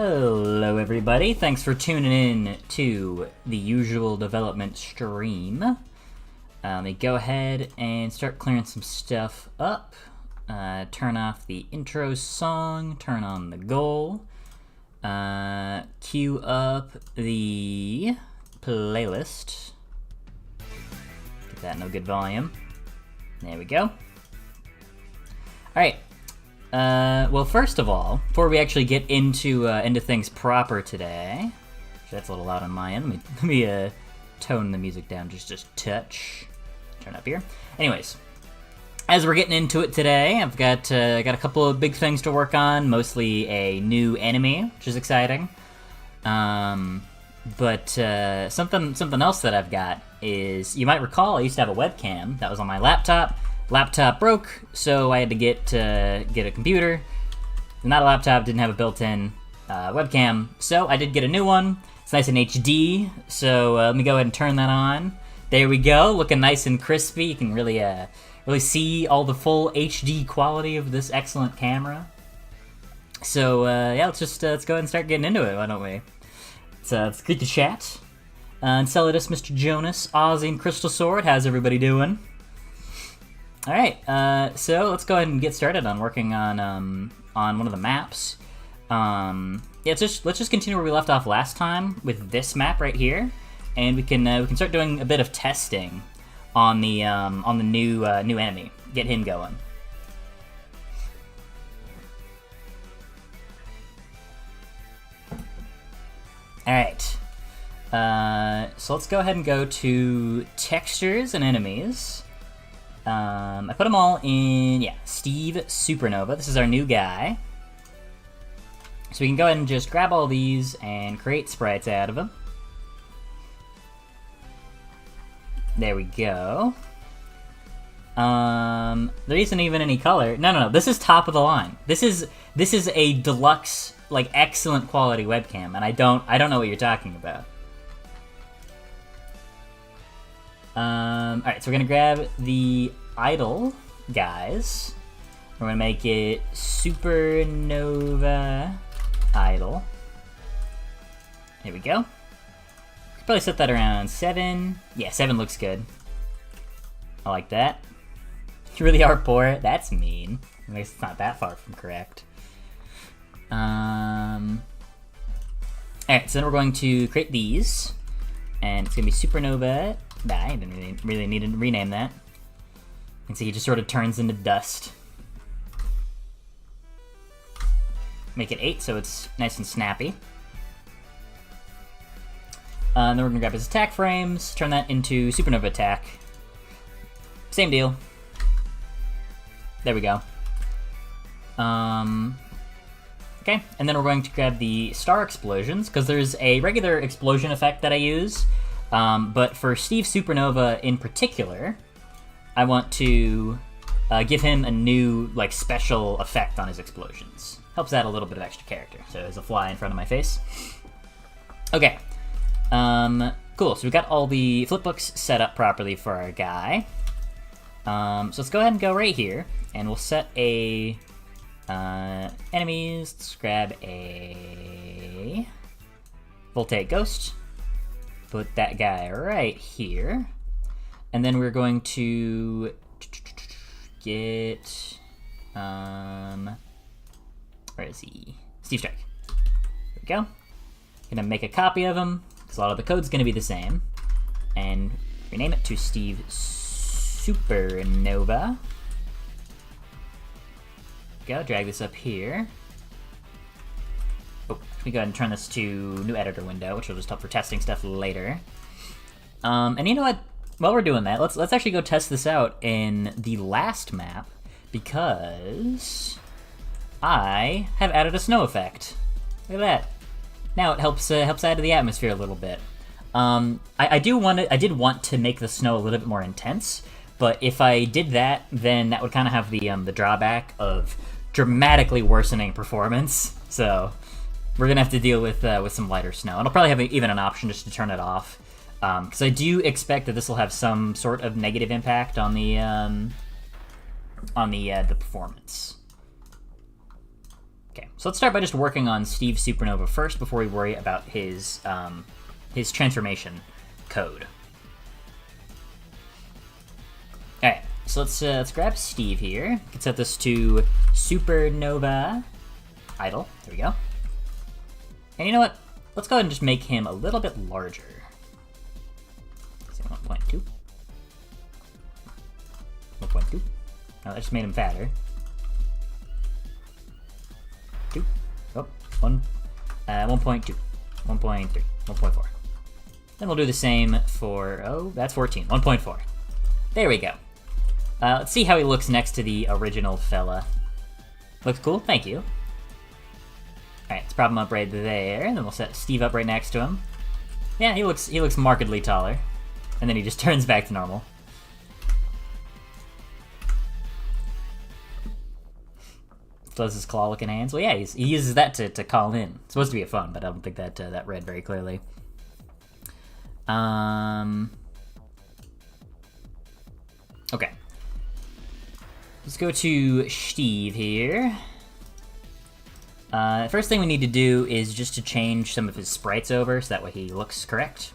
Hello everybody, thanks for tuning in to the usual development stream. Let me go ahead and start clearing some stuff up. Turn off the intro song, turn on the goal. Queue up the playlist. Get that in a good volume. There we go. Alright. Well, first of all, before we actually get into things proper today, that's a little loud on my end. Let me tone the music down just a touch. Turn up here. Anyways, as we're getting into it today, I've got a couple of big things to work on. Mostly a new enemy, which is exciting. But something else that I've got is, you might recall, I used to have a webcam that was on my laptop. Laptop broke, so I had to get a computer. Not a laptop, didn't have a built-in webcam, so I did get a new one. It's nice in HD, so let me go ahead and turn that on. There we go, looking nice and crispy. You can really see all the full HD quality of this excellent camera. So yeah, let's go ahead and start getting into it, why don't we? It's good to chat. Enceladus, Mr. Jonas, Ozzy, and Crystal Sword, how's everybody doing? Alright, so let's go ahead and get started on working on one of the maps. Yeah, let's just continue where we left off last time with this map right here, and we can start doing a bit of testing on the new enemy. Get him going. Alright, so let's go ahead and go to textures and enemies. I put them all in, yeah, Steve Supernova. This is our new guy. So we can go ahead and just grab all these and create sprites out of them. There we go. There isn't even any color. No, this is top of the line. This is a deluxe, like, excellent quality webcam, and I don't know what you're talking about. Alright, so we're gonna grab the idle guys. We're gonna make it Supernova idle. Here we go. Could probably set that around 7. Yeah, 7 looks good. I like that. You really are poor? That's mean. At least it's not that far from correct. Alright, so then we're going to create these. And it's gonna be Supernova. I didn't really need to rename that. You can see he just sort of turns into dust. Make it 8 so it's nice and snappy. And then we're gonna grab his attack frames, turn that into Supernova attack. Same deal. There we go. Okay, and then we're going to grab the star explosions, because there's a regular explosion effect that I use. But for Steve Supernova in particular, I want to give him a new, like, special effect on his explosions. Helps add a little bit of extra character. So there's a fly in front of my face. Okay. Cool, so we've got all the flipbooks set up properly for our guy. So let's go ahead and go right here, and we'll set a enemies. Let's grab a Voltaic Ghost. Put that guy right here. And then we're going to get, where is he? Steve Strike. There we go. Gonna make a copy of him, because a lot of the code's gonna be the same. And rename it to Steve Supernova. Go, drag this up here. Oh, let me go ahead and turn this to new editor window, which will just help for testing stuff later. And you know what? While we're doing that, let's actually go test this out in the last map, because I have added a snow effect. Look at that. Now it helps add to the atmosphere a little bit. I did want to make the snow a little bit more intense, but if I did that, then that would kind of have the drawback of dramatically worsening performance. So we're gonna have to deal with some lighter snow. And I'll probably have even an option just to turn it off, because I do expect that this will have some sort of negative impact on the performance. Okay, so let's start by just working on Steve Supernova first before we worry about his transformation code. All right, so let's grab Steve here. We can set this to Supernova idle. There we go. And you know what? Let's go ahead and just make him a little bit larger. 1.2. 1.2. No, that just made him fatter. 2. Oh, 1. 1.2. 1.3. 1.4. Then we'll do the same for, oh, that's 14. 1.4. There we go. Let's see how he looks next to the original fella. Looks cool? Thank you. Alright, let's prop him up right there, and then we'll set Steve up right next to him. Yeah, he looks markedly taller. And then he just turns back to normal. Does his claw-looking hands? Well, yeah, he uses that to call in. It's supposed to be a phone, but I don't think that that read very clearly. Okay. Let's go to Steve here. First thing we need to do is just to change some of his sprites over, so that way he looks correct.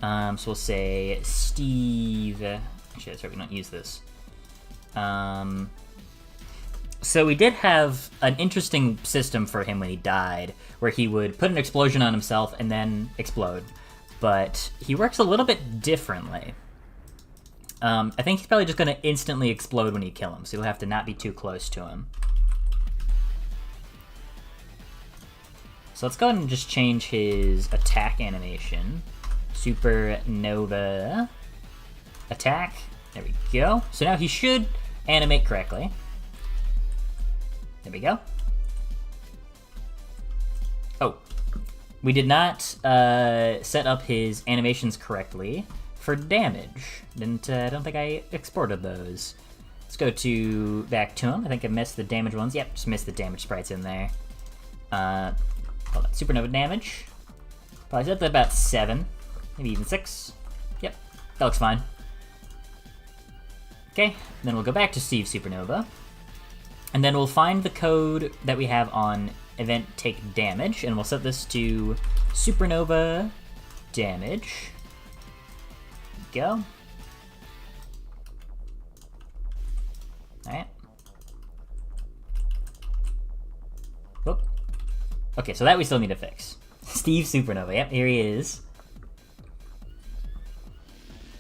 So we'll say Steve... Actually, that's right, we don't use this. So we did have an interesting system for him when he died, where he would put an explosion on himself and then explode. But he works a little bit differently. I think he's probably just going to instantly explode when you kill him, so you'll have to not be too close to him. So let's go ahead and just change his attack animation. Supernova attack. There we go. So now he should animate correctly. There we go. Oh, we did not set up his animations correctly for damage. I don't think I exported those. Let's go back to him. I think I missed the damage ones. Yep, just missed the damage sprites in there. Hold on, supernova damage. Probably set that about 7, maybe even 6. Yep, that looks fine. Okay, then we'll go back to Steve Supernova. And then we'll find the code that we have on event take damage, and we'll set this to supernova damage. Go. Alright. Whoop. Okay, so that we still need to fix. Steve Supernova, yep, here he is.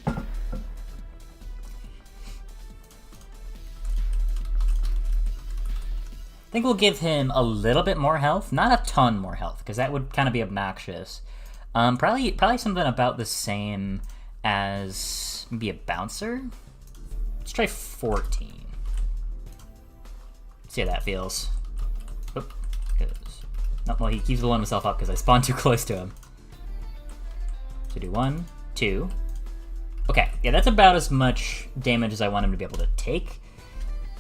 I think we'll give him a little bit more health, not a ton more health, because that would kind of be obnoxious. Probably something about the same as maybe a bouncer. Let's try 14. See how that feels. Oop, no, well, he keeps blowing himself up because I spawned too close to him. So do 1, 2. Okay, yeah, that's about as much damage as I want him to be able to take.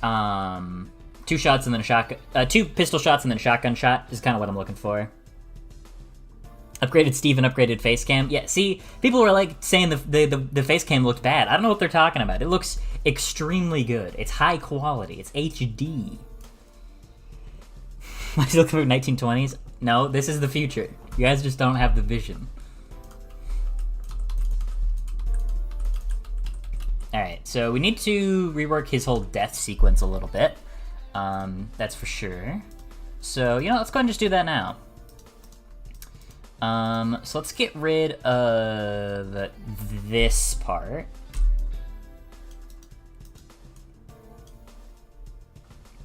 2 shots and then a shotgun. 2 pistol shots and then a shotgun shot is kind of what I'm looking for. Upgraded Steve and upgraded face cam. Yeah, see, people were like saying the face cam looked bad. I don't know what they're talking about. It looks extremely good. It's high quality. It's HD. Am I still looking for 1920s? No, this is the future. You guys just don't have the vision. Alright, so we need to rework his whole death sequence a little bit. That's for sure. So, you know, let's go ahead and just do that now. So let's get rid of this part.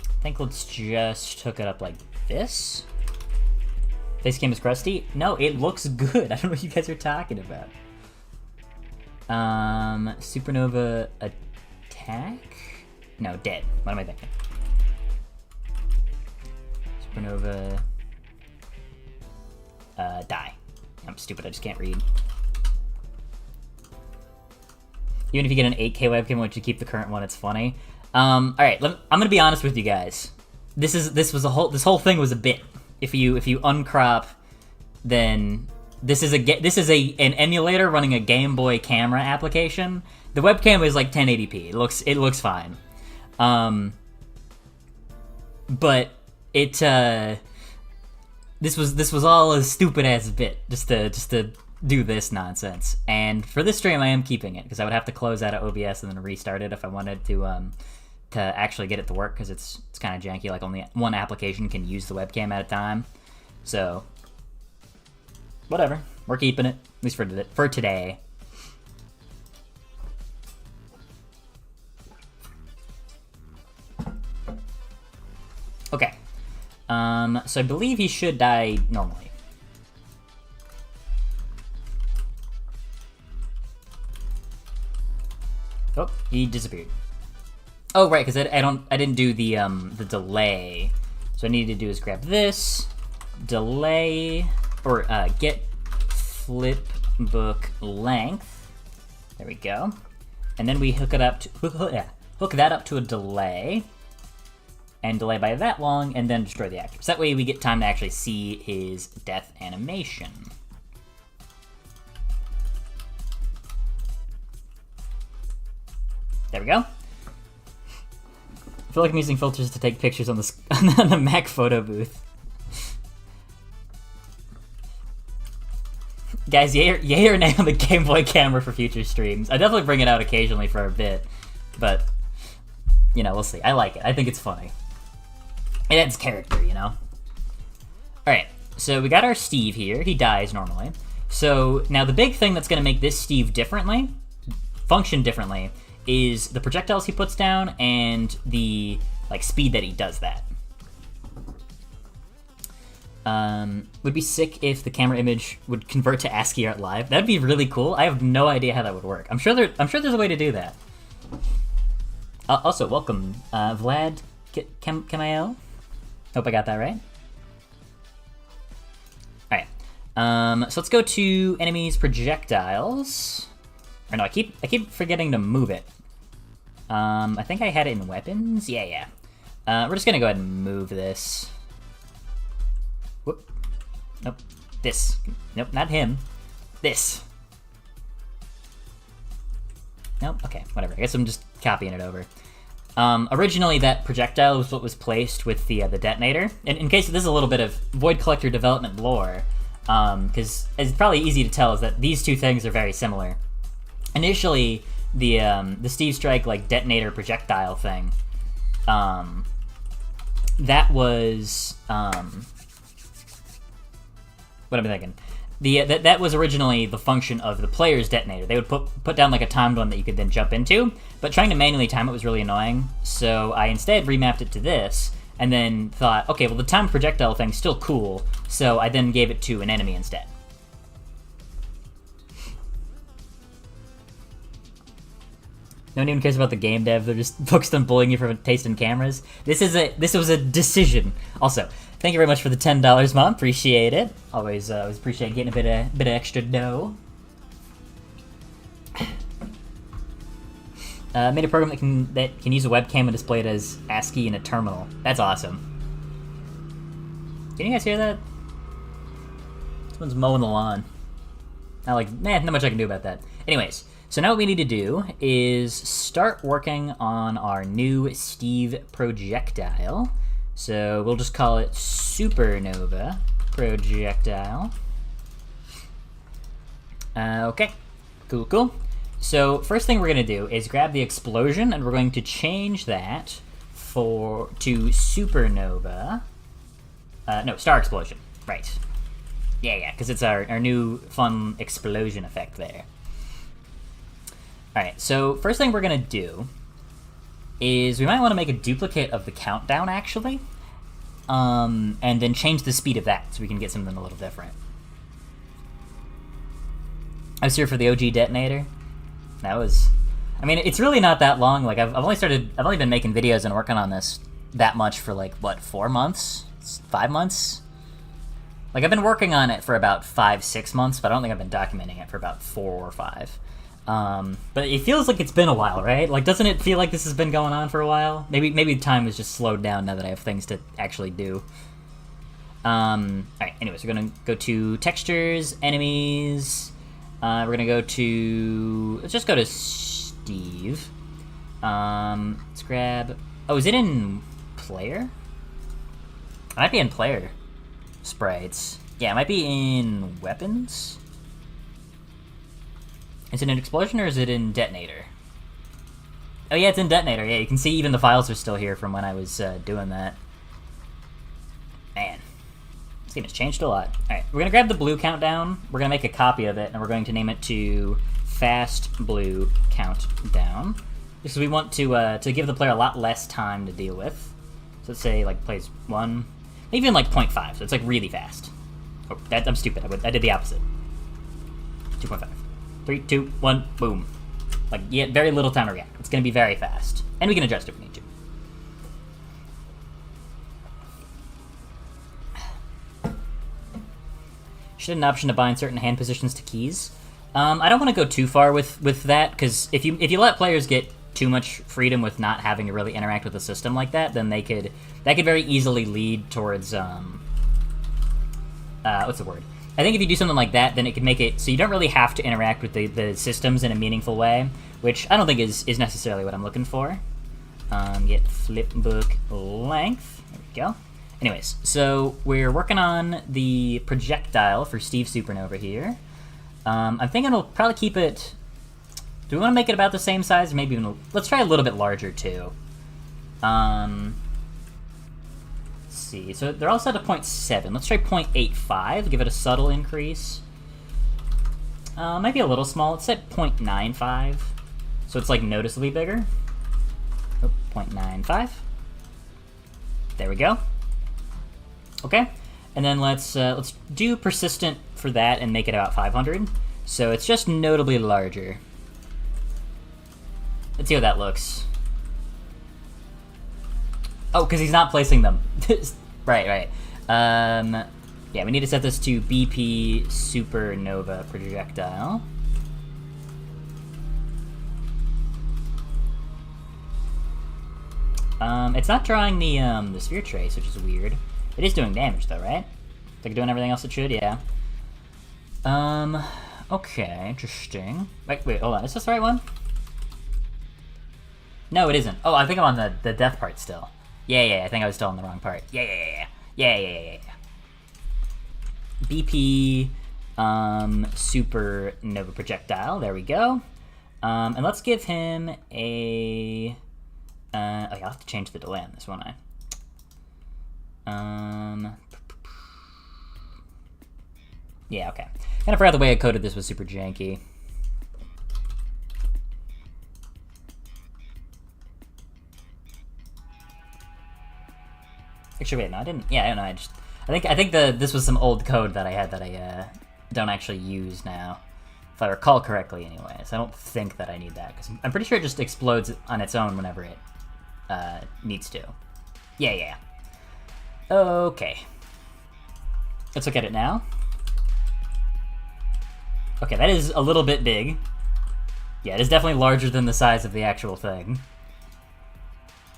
I think let's just hook it up like this. Face cam is crusty? No, it looks good. I don't know what you guys are talking about. Supernova attack? No, dead. What am I thinking? Supernova die. I'm stupid, I just can't read. Even if you get an 8K webcam, once you keep the current one, it's funny. Alright, I'm gonna be honest with you guys. This whole thing was a bit. If you uncrop, then this is an emulator running a Game Boy camera application. The webcam is like 1080p. It looks fine. but it this was all a stupid ass bit just to do this nonsense. And for this stream, I am keeping it because I would have to close out of OBS and then restart it if I wanted to actually get it to work, because it's kind of janky. Like, only one application can use the webcam at a time. So whatever, we're keeping it, at least for today. Okay. So I believe he should die normally. Oh, he disappeared. Oh, right, because I didn't do the delay. So what I needed to do is grab this, delay, or get flip book length. There we go. And then we hook it up to hook that up to a delay, and delay by that long, and then destroy the actor. So that way we get time to actually see his death animation. There we go. I feel like I'm using filters to take pictures on the Mac photo booth. Guys, yay or nay on the Game Boy camera for future streams. I definitely bring it out occasionally for a bit, but, you know, we'll see. I like it. I think it's funny. It adds character, you know? Alright, so we got our Steve here. He dies normally. So now the big thing that's going to make this Steve function differently, is the projectiles he puts down and the speed that he does that. Would be sick if the camera image would convert to ASCII art live. That'd be really cool. I have no idea how that would work. I'm sure there's a way to do that. Also, welcome, Vlad Kamael. Hope I got that right. Alright. So let's go to enemies projectiles. Or no, I keep forgetting to move it. I think I had it in weapons. Yeah. We're just gonna go ahead and move this. Whoop. Nope. This. Nope, not him. This. Nope. Okay, whatever. I guess I'm just copying it over. Originally, that projectile was what was placed with the detonator. And in case this is a little bit of Void Collector development lore, because it's probably easy to tell is that these two things are very similar. Initially, the Steve Strike detonator projectile thing, that was what am I thinking? That was originally the function of the player's detonator. They would put down a timed one that you could then jump into, but trying to manually time it was really annoying. So I instead remapped it to this, and then thought, okay, well the timed projectile thing's still cool, so I then gave it to an enemy instead. No one even cares about the game dev. They're just focused on bullying you for a taste in cameras. This was a decision. Also, thank you very much for the $10, Mom. Appreciate it. Always appreciate getting a bit of extra dough. Made a program that can use a webcam and display it as ASCII in a terminal. That's awesome. Can you guys hear that? Someone's mowing the lawn. Not much I can do about that. Anyways. So now what we need to do is start working on our new Steve projectile. So we'll just call it Supernova projectile. Okay, cool. So first thing we're going to do is grab the explosion, and we're going to change that to Supernova. No, Star Explosion, right. Yeah, because it's our new fun explosion effect there. Alright, so first thing we're going to do is we might want to make a duplicate of the countdown, actually, and then change the speed of that so we can get something a little different. I was here for the OG detonator. That was... I mean, it's really not that long. I've only been making videos and working on this that much for, 4 months? 5 months? I've been working on it for about 5-6 months, but I don't think I've been documenting it for about 4 or 5. But it feels like it's been a while, right? Doesn't it feel like this has been going on for a while? Maybe time has just slowed down now that I have things to actually do. Alright, anyways, we're gonna go to textures, enemies. We're gonna go to... Let's just go to Steve. Let's grab... Oh, is it in player? It might be in player sprites. Yeah, it might be in weapons. Is it in explosion or is it in detonator? Oh yeah, it's in detonator. Yeah, you can see even the files are still here from when I was doing that. Man, this game has changed a lot. Alright, we're gonna grab the blue countdown, we're gonna make a copy of it, and we're going to name it to Fast Blue Countdown. Because we want to give the player a lot less time to deal with. So let's say, like, plays 1, maybe even like 0.5, so it's like really fast. Oh, I'm stupid, I did the opposite. 2.5. 3, 2, 1, boom. Like, yeah, very little time to react. It's gonna be very fast. And we can adjust if we need to. Should have an option to bind certain hand positions to keys. I don't want to go too far with that, because if you let players get too much freedom with not having to really interact with the system like that, then that could very easily lead towards what's the word? I think if you do something like that, then it could make it so you don't really have to interact with the systems in a meaningful way, which I don't think is necessarily what I'm looking for. Get flipbook length. There we go. Anyways, so we're working on the projectile for Steve Supernova here. I'm thinking we'll probably keep it... Do we want to make it about the same size? Maybe even... Let's try a little bit larger, too. Let's see. So they're all set to 0.7. Let's try 0.85. Give it a subtle increase. Might be a little small. Let's set 0.95. So it's, like, noticeably bigger. Oh, 0.95. There we go. Okay. And then let's do persistent for that and make it about 500. So it's just notably larger. Let's see how that looks. Oh, because he's not placing them. Right. Yeah, we need to set this to BP Supernova Projectile. It's not drawing the sphere trace, which is weird. It is doing damage, though, right? It's like doing everything else it should, yeah. Okay, interesting. Wait, hold on. Is this the right one? No, it isn't. Oh, I think I'm on the death part still. Yeah, I think I was still on the wrong part. Yeah. BP Supernova Projectile. There we go. And let's give him a... oh, yeah, I'll have to change the delay on this, won't I? Yeah, okay. Kind of forgot the way I coded this was super janky. Actually, wait, no, I didn't. Yeah, I don't know. I think this was some old code that I had that I don't actually use now, if I recall correctly. Anyways, I don't think that I need that because I'm pretty sure it just explodes on its own whenever it needs to. Yeah. Okay. Let's look at it now. Okay, that is a little bit big. Yeah, it is definitely larger than the size of the actual thing.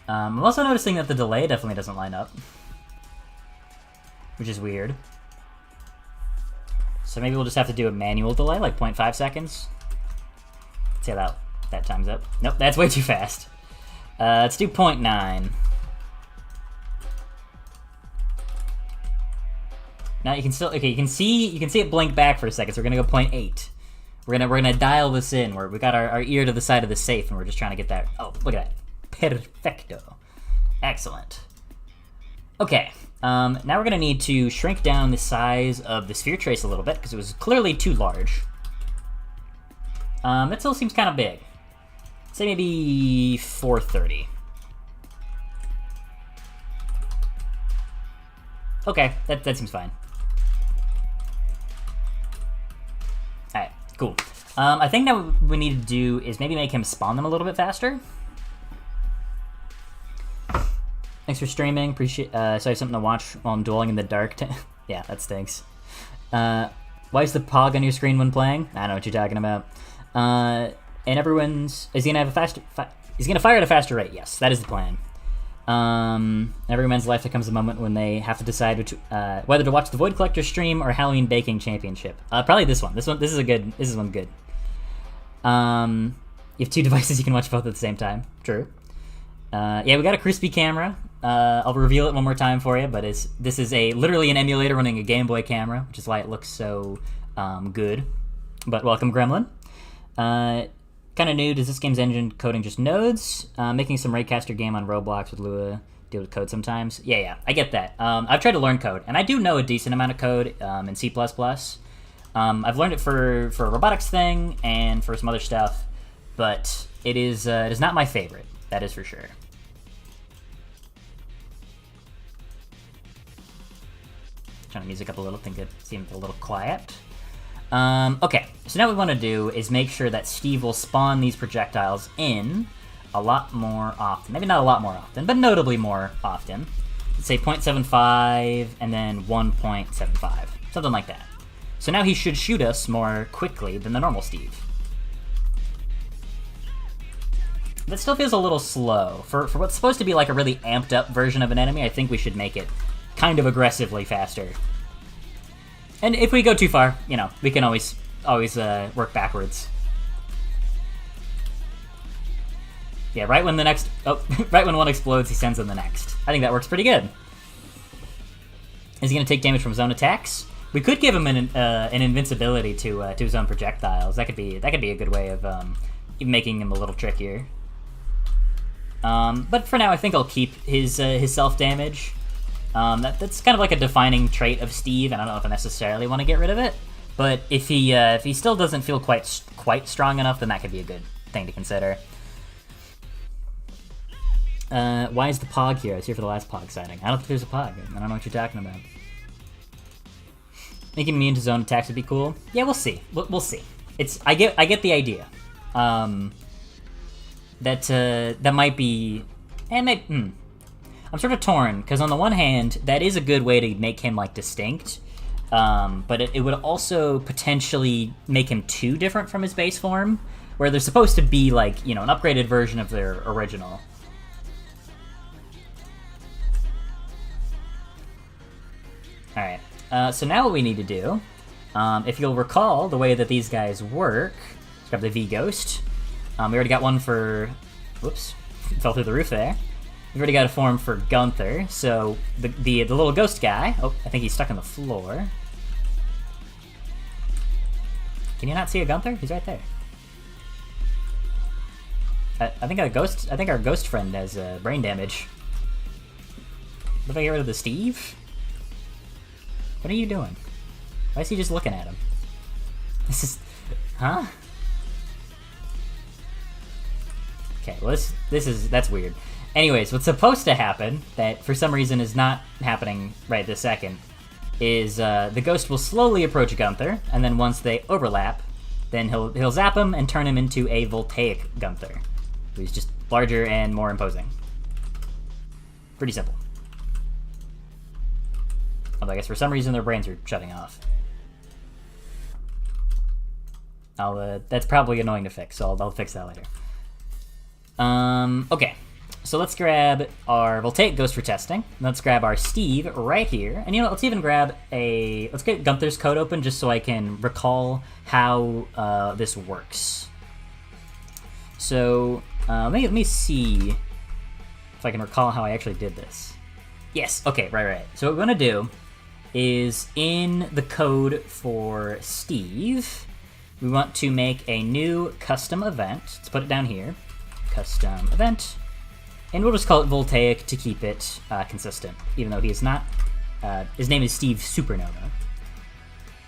I'm also noticing that the delay definitely doesn't line up, which is weird. So maybe we'll just have to do a manual delay, like 0.5 seconds. Let's see how that times up. Nope, that's way too fast. Let's do 0.9. Now you can still you can see it blink back for a second. So we're gonna go 0.8. We're gonna dial this in. We got our ear to the side of the safe, and we're just trying to get that. Oh, look at that. Perfecto. Excellent. Okay, now we're going to need to shrink down the size of the sphere trace a little bit, because it was clearly too large. That still seems kind of big. Say maybe 430. Okay, that seems fine. Alright, cool. I think that what we need to do is maybe make him spawn them a little bit faster. Thanks for streaming. Appreciate. So I have something to watch while I'm dueling in the dark. Yeah, that stinks. Why is the pog on your screen when playing? I don't know what you're talking about. And everyone's is he gonna have a faster? He's gonna fire at a faster rate. Yes, that is the plan. Every man's life there comes a moment when they have to decide whether to watch the Void Collector stream or Halloween Baking Championship. Probably this one. This is good. You have two devices you can watch both at the same time. True. Yeah, we got a crispy camera. I'll reveal it one more time for you, but this is literally an emulator running a Game Boy camera, which is why it looks so good. But welcome, Gremlin. Kind of new. Does this game's engine coding just nodes? Making some Raycaster game on Roblox with Lua. Deal with code sometimes. Yeah, I get that. I've tried to learn code, and I do know a decent amount of code in C++. I've learned it for a robotics thing and for some other stuff, but it is not my favorite. That is for sure. Turn the music up a little. Think it seems a little quiet. Okay, so now what we want to do is make sure that Steve will spawn these projectiles in a lot more often. Maybe not a lot more often, but notably more often. Let's say 0.75 and then 1.75. Something like that. So now he should shoot us more quickly than the normal Steve. That still feels a little slow. For what's supposed to be like a really amped up version of an enemy, I think we should make it kind of aggressively faster. And if we go too far, you know, we can always work backwards. Yeah, right when right when one explodes, he sends in the next. I think that works pretty good. Is he gonna take damage from zone attacks? We could give him an invincibility to his own projectiles. That could be a good way of making him a little trickier. But for now, I think I'll keep his self damage. That's kind of like a defining trait of Steve, and I don't know if I necessarily want to get rid of it. But if he still doesn't feel quite strong enough, then that could be a good thing to consider. Why is the Pog here? I was here for the last Pog sighting. I don't think there's a Pog. I don't know what you're talking about. Making immune to zone attacks would be cool. Yeah, we'll see. We'll see. I get the idea. That might be, and I'm sort of torn because on the one hand, that is a good way to make him like distinct, but it would also potentially make him too different from his base form, where they're supposed to be like, you know, an upgraded version of their original. All right. So now what we need to do, if you'll recall the way that these guys work, let's grab the V-Ghost. We already got one for, whoops, fell through the roof there. We've already got a form for Gunther, so the little ghost guy, oh, I think he's stuck on the floor. Can you not see a Gunther? He's right there. I think our ghost friend has brain damage. What if I get rid of the Steve? What are you doing? Why is he just looking at him? This is... Huh? Okay, well that's weird. Anyways, what's supposed to happen, that for some reason is not happening right this second, is the ghost will slowly approach Gunther, and then once they overlap, then he'll zap him and turn him into a Voltaic Gunther, who's just larger and more imposing. Pretty simple. Although I guess for some reason their brains are shutting off. That's probably annoying to fix, so I'll fix that later. Okay. So let's grab our Voltaic Ghost for testing. Let's grab our Steve right here. And you know, let's even grab let's get Gunther's code open just so I can recall how this works. So let me see if I can recall how I actually did this. Yes, okay, right. So what we want to do is in the code for Steve, we want to make a new custom event. Let's put it down here. Custom event. And we'll just call it Voltaic to keep it consistent, even though he is not. His name is Steve Supernova.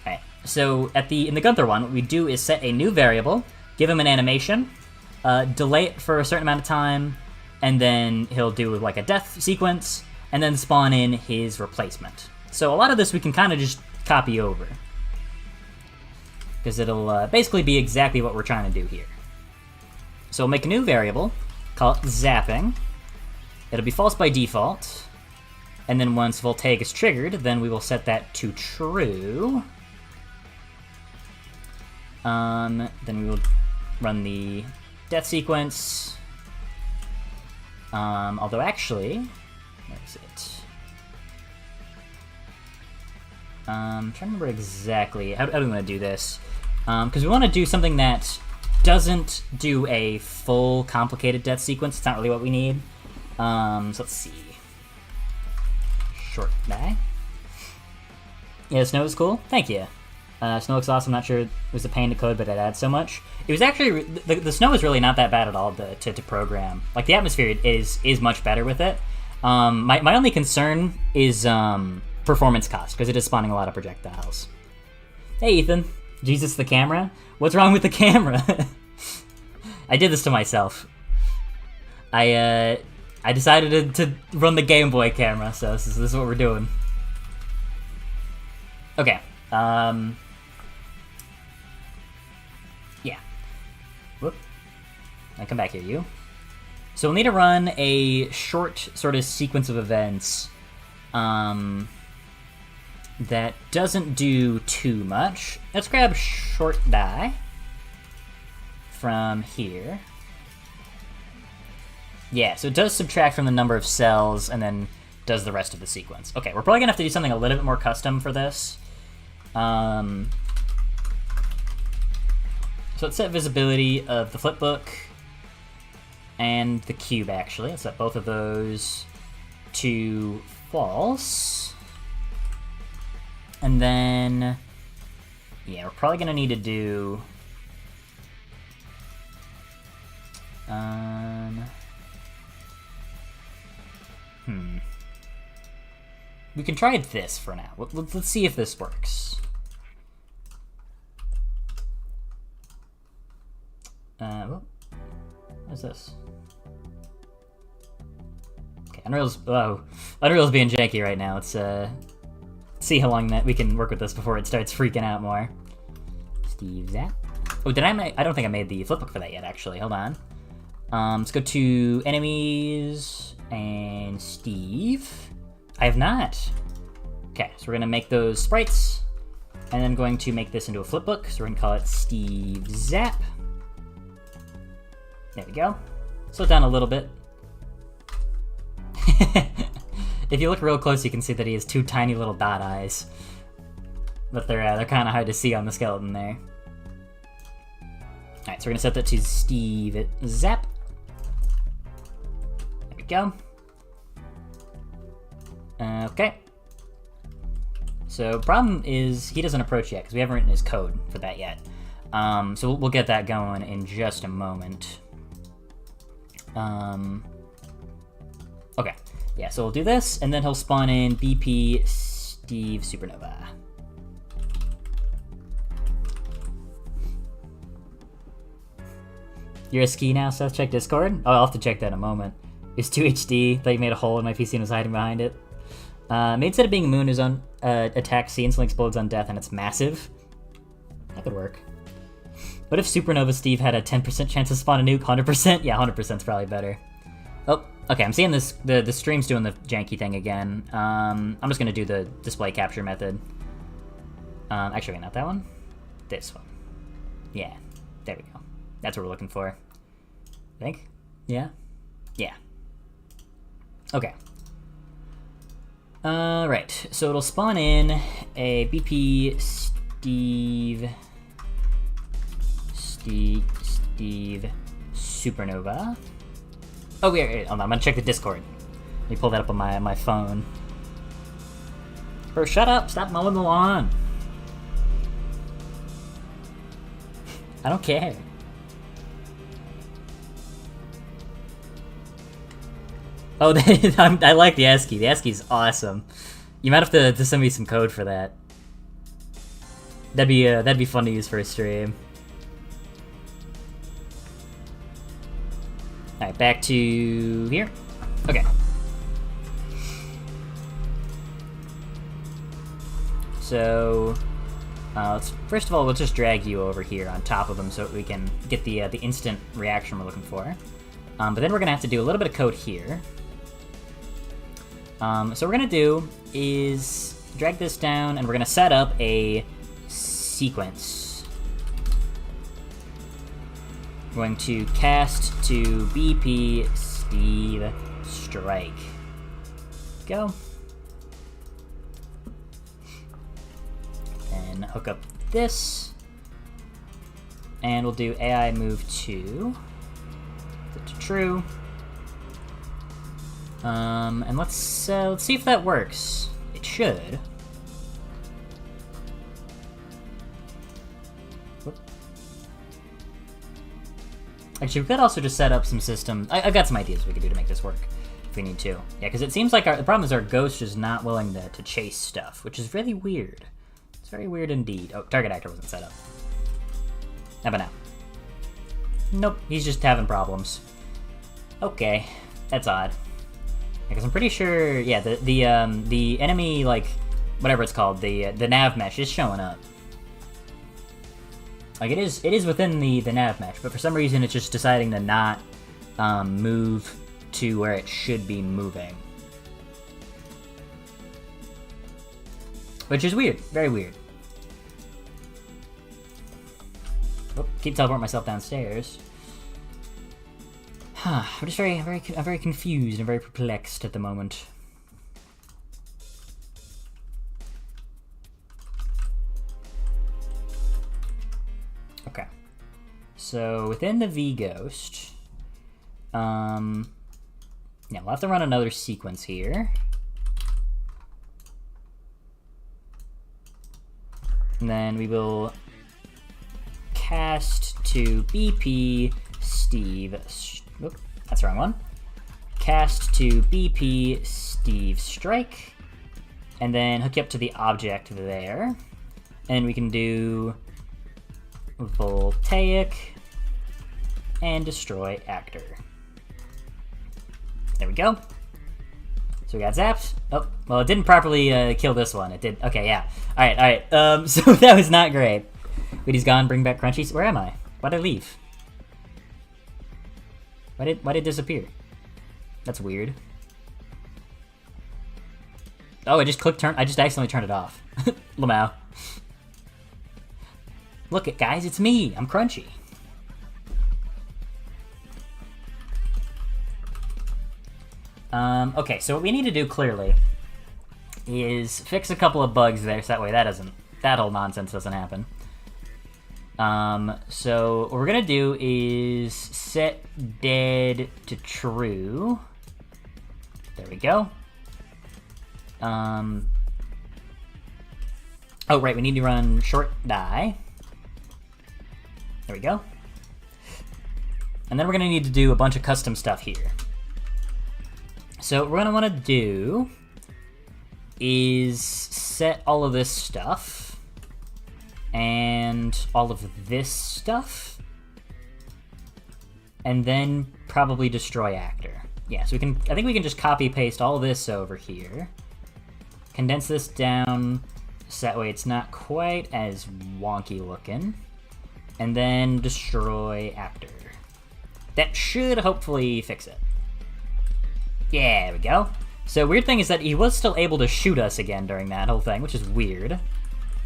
Alright, so in the Gunther one, what we do is set a new variable, give him an animation, delay it for a certain amount of time, and then he'll do like a death sequence, and then spawn in his replacement. So a lot of this we can kind of just copy over, because it'll basically be exactly what we're trying to do here. So we'll make a new variable, call it zapping. It'll be false by default, and then once Voltaic is triggered, then we will set that to true. Then we will run the death sequence. Although actually, where is it? I'm trying to remember exactly how do we want to do this, because we want to do something that doesn't do a full complicated death sequence. It's not really what we need. So let's see. short die. Yeah, snow is cool. Thank you. Snow looks awesome. Not sure it was a pain to code, but it adds so much. It was actually the snow is really not that bad at all to program. Like the atmosphere is much better with it. My only concern is performance cost because it is spawning a lot of projectiles. Hey Ethan, Jesus the camera. What's wrong with the camera? I did this to myself. I decided to run the Game Boy camera, so this is what we're doing. Okay. Yeah. Whoop. I come back here, you. So we'll need to run a short sort of sequence of events that doesn't do too much. Let's grab short die from here. Yeah, so it does subtract from the number of cells and then does the rest of the sequence. Okay, we're probably gonna have to do something a little bit more custom for this. So let's set visibility of the flipbook and the cube, actually. Let's set both of those to false. And then, yeah, we're probably gonna need to do... We can try this for now. Let's see if this works. What is this? Okay, Unreal's being janky right now. Let's see how long that we can work with this before it starts freaking out more. Steve Zap. Oh, did I make? I don't think I made the flipbook for that yet. Actually, hold on. Let's go to enemies and Steve. I have not. Okay, so we're gonna make those sprites, and then going to make this into a flipbook. So we're gonna call it Steve Zap. There we go. Slow it down a little bit. If you look real close, you can see that he has two tiny little dot eyes, but they're kind of hard to see on the skeleton there. All right, so we're gonna set that to Steve Zap. There we go. Okay. So problem is he doesn't approach yet because we haven't written his code for that yet. So we'll get that going in just a moment. Okay. Yeah, so we'll do this, and then he'll spawn in BP Steve Supernova. You're a ski now, Seth? Check Discord? Oh, I'll have to check that in a moment. It's 2HD. Thought you made a hole in my PC and was hiding behind it. Instead of being a moon, his own attack C instantly explodes on death, and it's massive. That could work. What if Supernova Steve had a 10% chance to spawn a nuke? 100%? Yeah, 100% is probably better. Oh, okay, I'm seeing this. The stream's doing the janky thing again. I'm just gonna do the display capture method. Actually, wait, not that one. This one. Yeah, there we go. That's what we're looking for. I think? Yeah? Yeah. Okay. Right, so it'll spawn in a BP Steve Supernova. Oh, wait, hold on, I'm gonna check the Discord. Let me pull that up on my phone. Bro, shut up, stop mowing the lawn. I don't care. Oh, I like the ASCII. The ASCII's awesome. You might have to send me some code for that. That'd be fun to use for a stream. All right, back to here. Okay. So, first of all, we'll just drag you over here on top of them so we can get the instant reaction we're looking for. But then we're gonna have to do a little bit of code here. So what we're gonna do is drag this down, and we're gonna set up a sequence. We're going to cast to BP Steve Strike. Go. And hook up this. And we'll do AI move 2. Set to true. And let's see if that works. It should. Whoop. Actually, we could also just set up some systems. I've got some ideas we could do to make this work if we need to. Yeah, because it seems like the problem is our ghost is not willing to chase stuff, which is really weird. It's very weird indeed. Oh, target actor wasn't set up. How about now? Nope, he's just having problems. Okay, that's odd. Because I'm pretty sure, yeah, the enemy, like, whatever it's called, the nav mesh is showing up. Like, it is within the nav mesh, but for some reason it's just deciding to not move to where it should be moving. Which is weird, very weird. Oh, keep teleporting myself downstairs. I'm just very confused and very perplexed at the moment. Okay. So within the V-Ghost, yeah, we'll have to run another sequence here. And then we will cast to BP Steve. Oop, that's the wrong one. Cast to BP Steve Strike, and then hook you up to the object there. And we can do Voltaic and destroy actor. There we go. So we got zapped. Oh, well, it didn't properly kill this one. It did. Okay, yeah. All right. So that was not great. Wait, he's gone. Bring back Crunchy. Where am I? Why'd I leave? Why did it disappear? That's weird. Oh, I just clicked turn. I just accidentally turned it off. Lamau. Look it, guys. It's me. I'm Crunchy. Okay, so what we need to do clearly is fix a couple of bugs there, so that way that whole nonsense doesn't happen. So what we're gonna do is set dead to true. There we go. Oh, right, we need to run short die. There we go. And then we're gonna need to do a bunch of custom stuff here. So what we're gonna wanna do is set all of this stuff and all of this stuff, and then probably destroy actor. Yeah, so I think we can just copy paste all this over here, condense this down so that way it's not quite as wonky looking, and then destroy actor. That should hopefully fix it. Yeah, there we go. So weird thing is that he was still able to shoot us again during that whole thing, which is weird.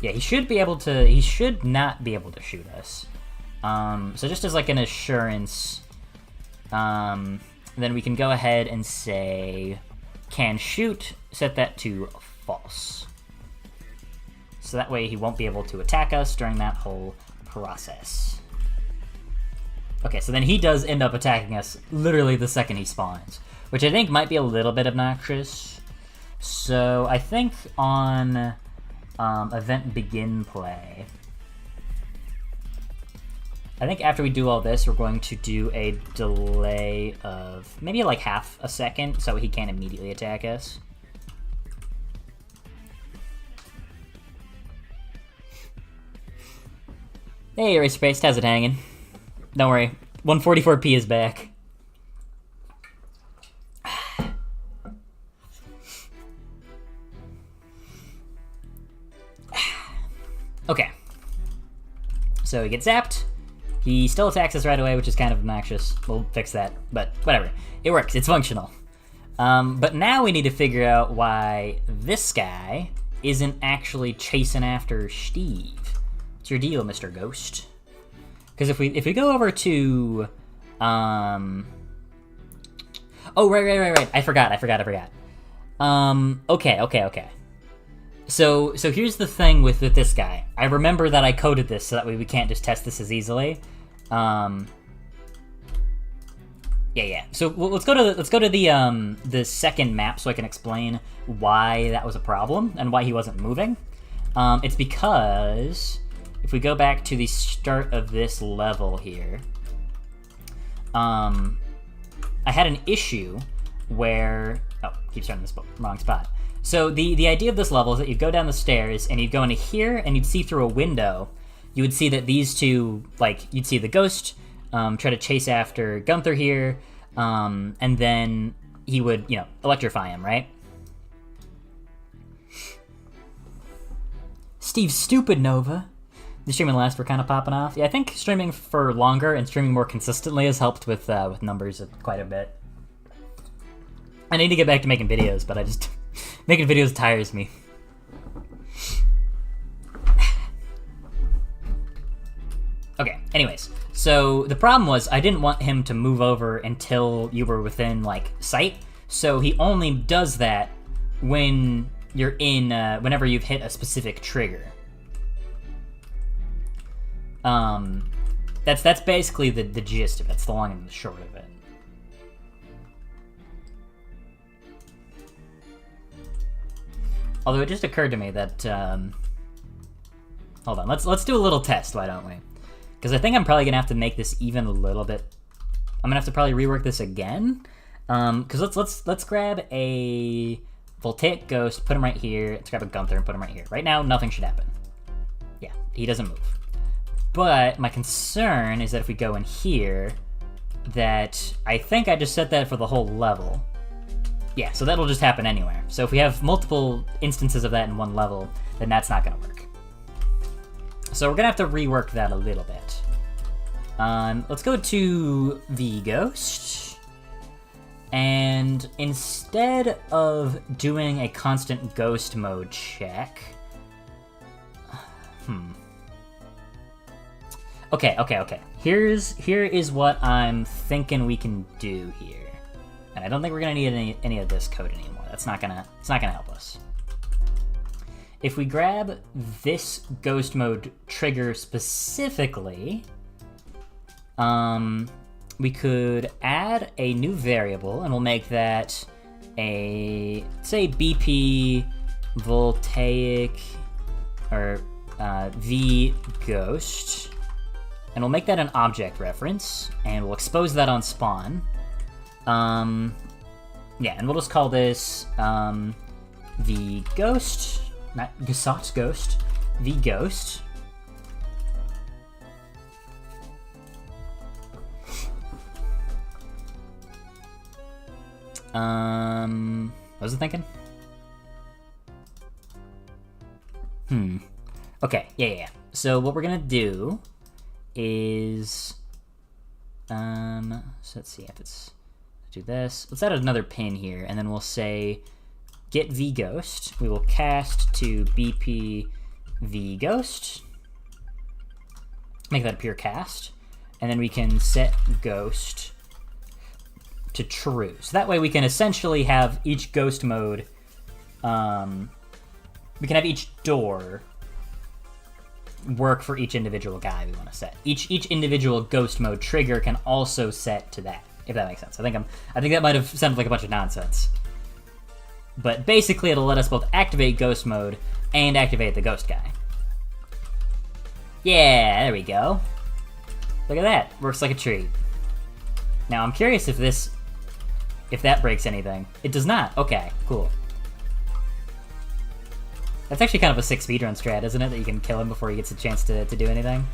Yeah, he should not be able to shoot us. So just as like an assurance, then we can go ahead and say can shoot, set that to false. So that way he won't be able to attack us during that whole process. Okay, so then he does end up attacking us literally the second he spawns, which I think might be a little bit obnoxious. So I think on event begin play, I think after we do all this, we're going to do a delay of maybe like half a second so he can't immediately attack us. Hey, Eraser Paste, how's it hanging? Don't worry, 144p is back. Okay. So he gets zapped. He still attacks us right away, which is kind of obnoxious. We'll fix that, but whatever. It works, it's functional. But now we need to figure out why this guy isn't actually chasing after Steve. What's your deal, Mr. Ghost? Because if we go over to, oh, right. I forgot. Okay. So here's the thing with this guy. I remember that I coded this so that way we can't just test this as easily. Yeah. So let's go to the second map so I can explain why that was a problem and why he wasn't moving. It's because if we go back to the start of this level here, I had an issue where keep starting this wrong spot. So the idea of this level is that you go down the stairs and you'd go into here and you'd see through a window. You would see that these two, like, you'd see the ghost try to chase after Gunther here, and then he would, electrify him, right? Steve's stupid Nova. The stream and last were kind of popping off. Yeah, I think streaming for longer and streaming more consistently has helped with numbers quite a bit. I need to get back to making videos, but I just... making videos tires me. Okay, anyways. So the problem was I didn't want him to move over until you were within, like, sight. So he only does that when you're in, whenever you've hit a specific trigger. That's basically the gist of it. That's the long and the short of it. Although it just occurred to me that, hold on, let's do a little test, why don't we? Because I think I'm probably gonna have to make this even a little bit. I'm gonna have to probably rework this again. Because let's grab a Voltaic Ghost, put him right here. Let's grab a Gunther and put him right here. Right now, nothing should happen. Yeah, he doesn't move. But my concern is that if we go in here, that I think I just set that for the whole level. Yeah, so that'll just happen anywhere. So if we have multiple instances of that in one level, then that's not gonna work. So we're gonna have to rework that a little bit. Let's go to the Ghost. And instead of doing a constant ghost mode check... Okay. Here is what I'm thinking we can do here. And I don't think we're gonna need any of this code anymore. It's not gonna help us. If we grab this ghost mode trigger specifically, we could add a new variable, and we'll make that a, say, BP Voltaic, or V Ghost, and we'll make that an object reference, and we'll expose that on spawn. Yeah, and we'll just call this the Ghost, not Gesot's Ghost, the Ghost. What was I thinking? Okay, yeah. So what we're gonna do is, so let's see if it's, do this. Let's add another pin here, and then we'll say get vGhost. We will cast to BP vGhost. Make that a pure cast. And then we can set ghost to true. So that way we can essentially have each ghost mode, we can have each door work for each individual guy we want to set. Each individual ghost mode trigger can also set to that, if that makes sense. I think that might have sounded like a bunch of nonsense. But basically it'll let us both activate ghost mode and activate the ghost guy. Yeah, there we go. Look at that. Works like a treat. Now I'm curious if that breaks anything. It does not. Okay, cool. That's actually kind of a sick speedrun strat, isn't it? That you can kill him before he gets a chance to do anything.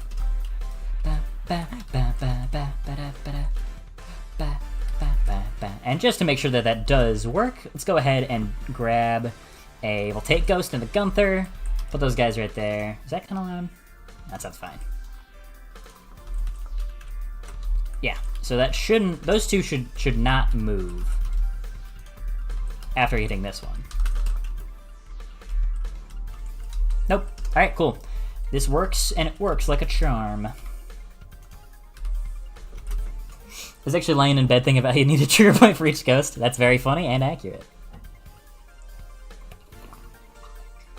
And just to make sure that does work, let's go ahead and grab a Voltaic Ghost and a Gunther. Put those guys right there. Is that kind of loud? That sounds fine. Yeah, so that shouldn't, those two should not move after hitting this one. Nope. Alright, cool. This works, and it works like a charm. I was actually laying in bed thinking about how you need a trigger point for each ghost. That's very funny and accurate.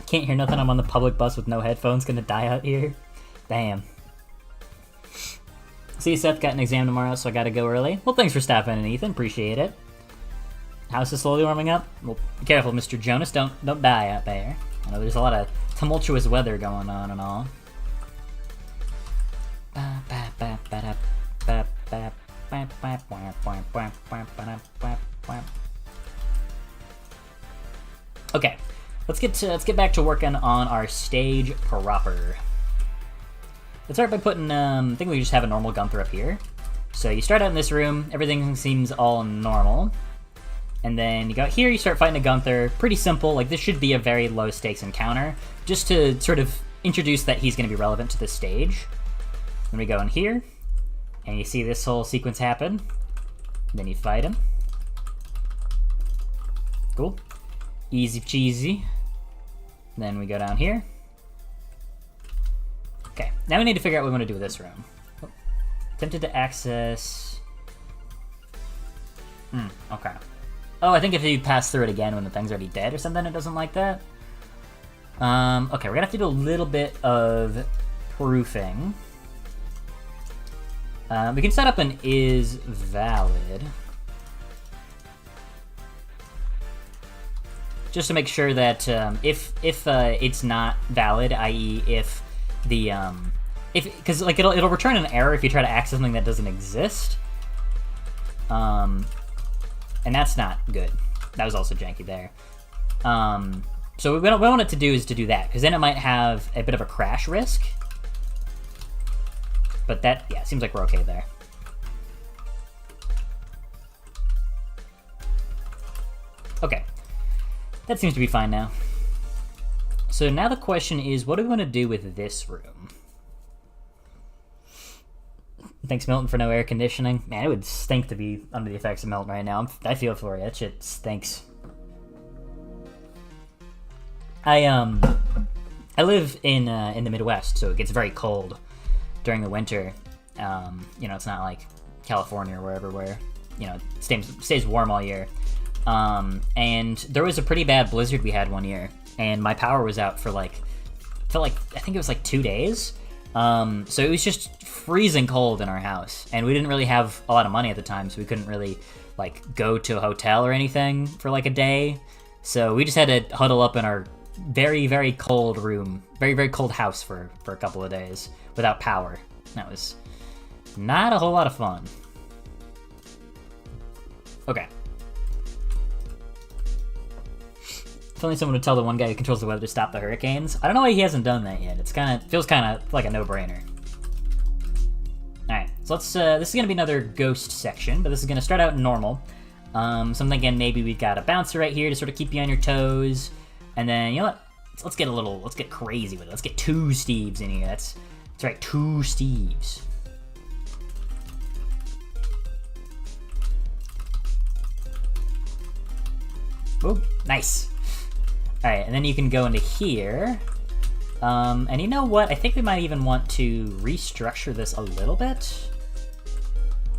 Can't hear nothing. I'm on the public bus with no headphones. Gonna die out here. Damn. See, Seth got an exam tomorrow, so I gotta go early. Well, thanks for stopping in, Ethan. Appreciate it. House is slowly warming up. Well, be careful, Mr. Jonas. Don't die out there. I know there's a lot of tumultuous weather going on and all. Okay, let's get back to working on our stage proper. Let's start by putting, I think we just have a normal Gunther up here. So you start out in this room, everything seems all normal. And then you go out here, you start fighting a Gunther. Pretty simple, like this should be a very low stakes encounter, just to sort of introduce that he's going to be relevant to the stage. Then we go in here, and you see this whole sequence happen. Then you fight him. Cool. Easy cheesy. Then we go down here. Okay, now we need to figure out what we want to do with this room. Oh, tempted to access... okay. Oh, I think if you pass through it again when the thing's already dead or something, it doesn't like that. Okay, we're gonna have to do a little bit of proofing. We can set up an is valid. Just to make sure that if it's not valid, i.e. if the because like it'll return an error if you try to access something that doesn't exist, and that's not good. That was also janky there. So what we want it to do is to do that, because then it might have a bit of a crash risk. But that, yeah, seems like we're okay there. Okay, that seems to be fine now. So now the question is, what do we want to do with this room? Thanks, Milton, for no air conditioning. Man, it would stink to be under the effects of Milton right now. I feel for you. That shit stinks. I live in the Midwest, so it gets very cold during the winter. You know, it's not like California or wherever where, you know, it stays warm all year. And there was a pretty bad blizzard we had one year, and my power was out for like, I think it was like 2 days. So it was just freezing cold in our house, and we didn't really have a lot of money at the time, so we couldn't really like go to a hotel or anything for like a day. So we just had to huddle up in our very, very cold room, very, very cold house for a couple of days without power. That was not a whole lot of fun. Okay. If only someone would tell the one guy who controls the weather to stop the hurricanes. I don't know why he hasn't done that yet. It's feels kind of like a no-brainer. Alright, so let's, this is going to be another ghost section, but this is going to start out normal. So I'm thinking maybe we've got a bouncer right here to sort of keep you on your toes. And then, you know what? Let's get crazy with it. Let's get 2 Steves in here. That's right, 2 Steves. Oh, nice. Alright, and then you can go into here. And you know what? I think we might even want to restructure this a little bit.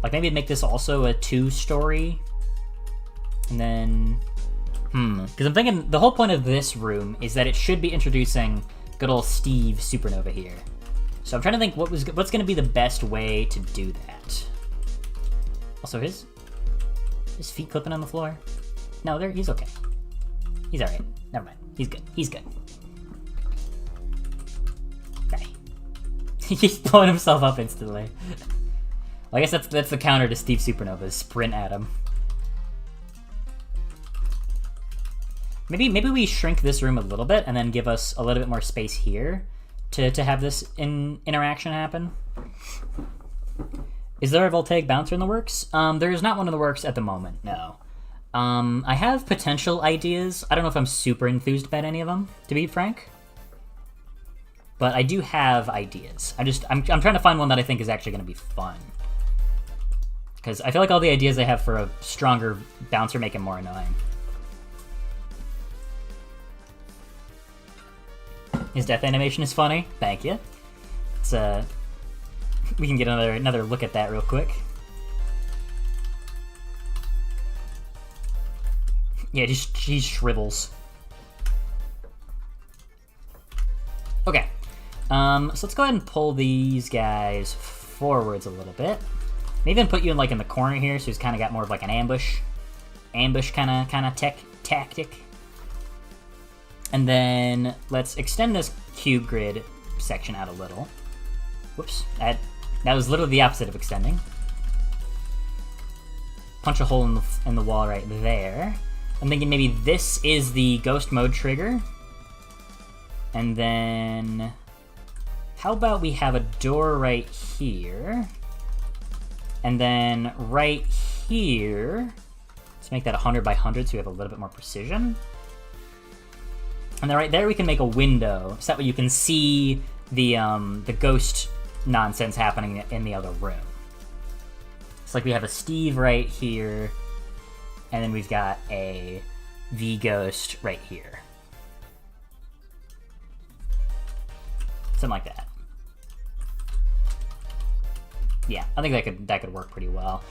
Like maybe make this also a 2-story. And then... because I'm thinking the whole point of this room is that it should be introducing good old Steve Supernova here. So I'm trying to think what's going to be the best way to do that. Also, his feet clipping on the floor? No, he's okay. He's alright. Never mind. He's good. He's good. Okay. He's blowing himself up instantly. Well, I guess that's the counter to Steve Supernova's sprint at him. Maybe we shrink this room a little bit and then give us a little bit more space here to have this interaction happen. Is there a Voltaic bouncer in the works? There is not one in the works at the moment, no. I have potential ideas. I don't know if I'm super enthused about any of them, to be frank. But I do have ideas. I'm trying to find one that I think is actually going to be fun. Because I feel like all the ideas I have for a stronger bouncer make him more annoying. His death animation is funny. Thank you. It's we can get another look at that real quick. Yeah, he shrivels. Okay. So let's go ahead and pull these guys forwards a little bit. Maybe even put you in like in the corner here, so he's kind of got more of like an ambush kind of tactic. And then let's extend this cube grid section out a little. Whoops, that was literally the opposite of extending. Punch a hole in the wall right there. I'm thinking maybe this is the ghost mode trigger. And then how about we have a door right here? And then right here, let's make that 100 by 100 so we have a little bit more precision. And then right there we can make a window so that way you can see the ghost nonsense happening in the other room. It's like we have a Steve right here, and then we've got a V-Ghost right here. Something like that. Yeah, I think that could work pretty well.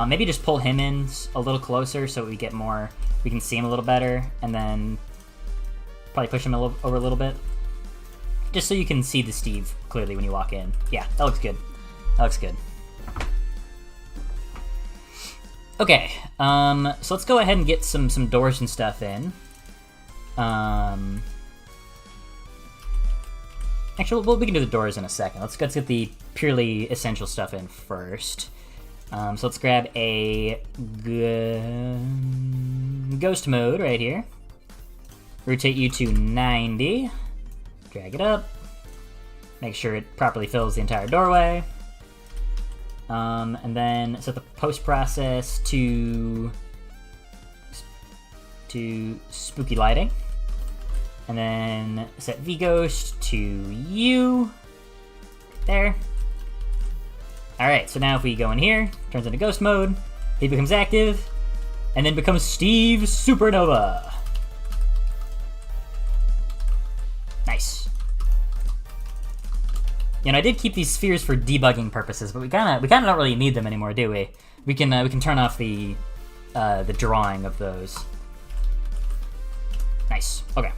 Maybe just pull him in a little closer so we get more, we can see him a little better, and then probably push him over a little bit. Just so you can see the Steve clearly when you walk in. Yeah, that looks good. That looks good. Okay, so let's go ahead and get some doors and stuff in. Actually, well, we can do the doors in a second. Let's get the purely essential stuff in first. So let's grab a ghost mode right here. Rotate you to 90. Drag it up. Make sure it properly fills the entire doorway. And then set the post-process to spooky lighting. And then set V-Ghost to you. There. Alright, so now if we go in here, turns into ghost mode, he becomes active, and then becomes Steve Supernova. Nice. You know, I did keep these spheres for debugging purposes, but we kinda don't really need them anymore, do we? We can turn off the drawing of those. Nice. Okay.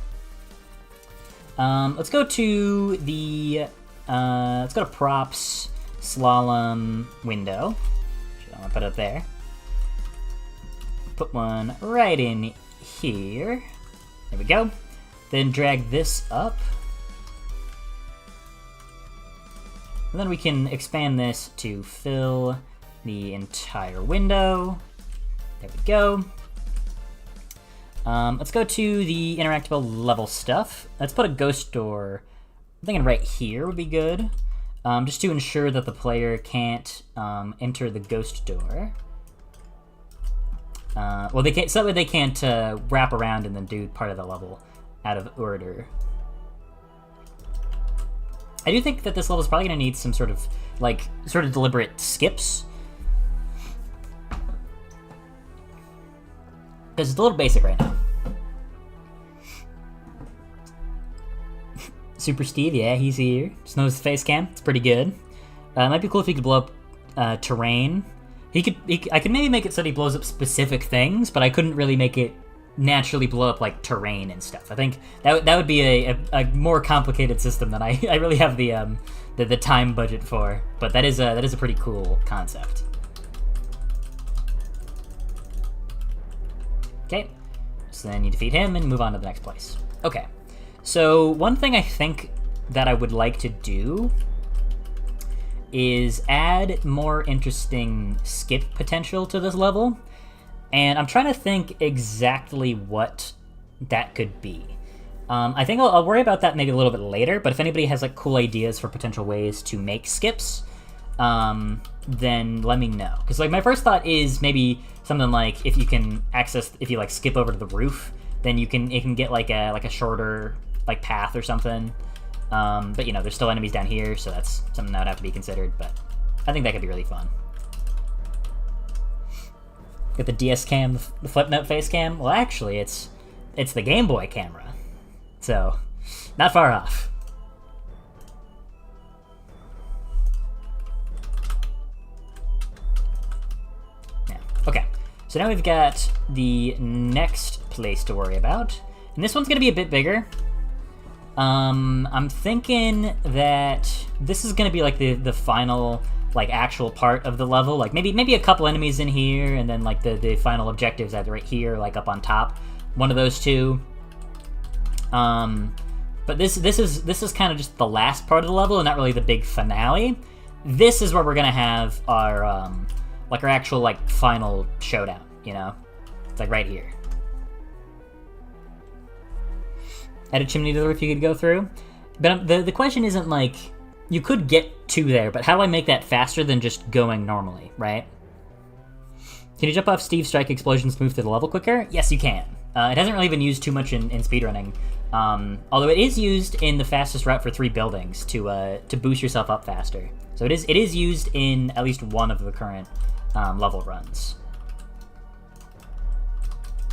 Let's go to the let's go to props, slalom, window. I'm gonna put it up there. Put one right in here. There we go. Then drag this up. And then we can expand this to fill the entire window. There we go. Let's go to the interactable level stuff. Let's put a ghost door, I'm thinking right here would be good. Just to ensure that the player can't enter the ghost door. Well, they can't, so that way they can't wrap around and then do part of the level out of order. I do think that this level is probably going to need some sort of deliberate skips. Because it's a little basic right now. Super Steve, yeah, he's here. Snow's face cam, it's pretty good. It might be cool if he could blow up terrain. I could maybe make it so that he blows up specific things, but I couldn't really make it naturally blow up like terrain and stuff. I think that would be a more complicated system than I really have the time budget for. But that is a pretty cool concept. Okay, so then you defeat him and move on to the next place. Okay, so one thing I think that I would like to do is add more interesting skip potential to this level. And I'm trying to think exactly what that could be. I think I'll worry about that maybe a little bit later, but if anybody has like cool ideas for potential ways to make skips, then let me know. Because like my first thought is maybe something like if you like skip over to the roof, then it can get like a shorter like path or something. But you know, there's still enemies down here, so that's something that would have to be considered, but I think that could be really fun. Got the DS cam, the flip note face cam. Well, actually, it's the Game Boy camera, so not far off. Yeah. Okay. So now we've got the next place to worry about, and this one's gonna be a bit bigger. I'm thinking that this is gonna be like the final like actual part of the level. Like maybe a couple enemies in here, and then like the final objectives either right here, like up on top, one of those two. But this is kind of just the last part of the level, and not really the big finale. This is where we're gonna have our like our actual like final showdown. You know, it's like right here. Add a chimney to the roof you could go through. But the question isn't like, you could get to there, but how do I make that faster than just going normally, right? Can you jump off Steve's strike explosions to move through the level quicker? Yes, you can. It hasn't really been used too much in speedrunning, although it is used in the fastest route for 3 buildings to boost yourself up faster. So it is used in at least one of the current level runs.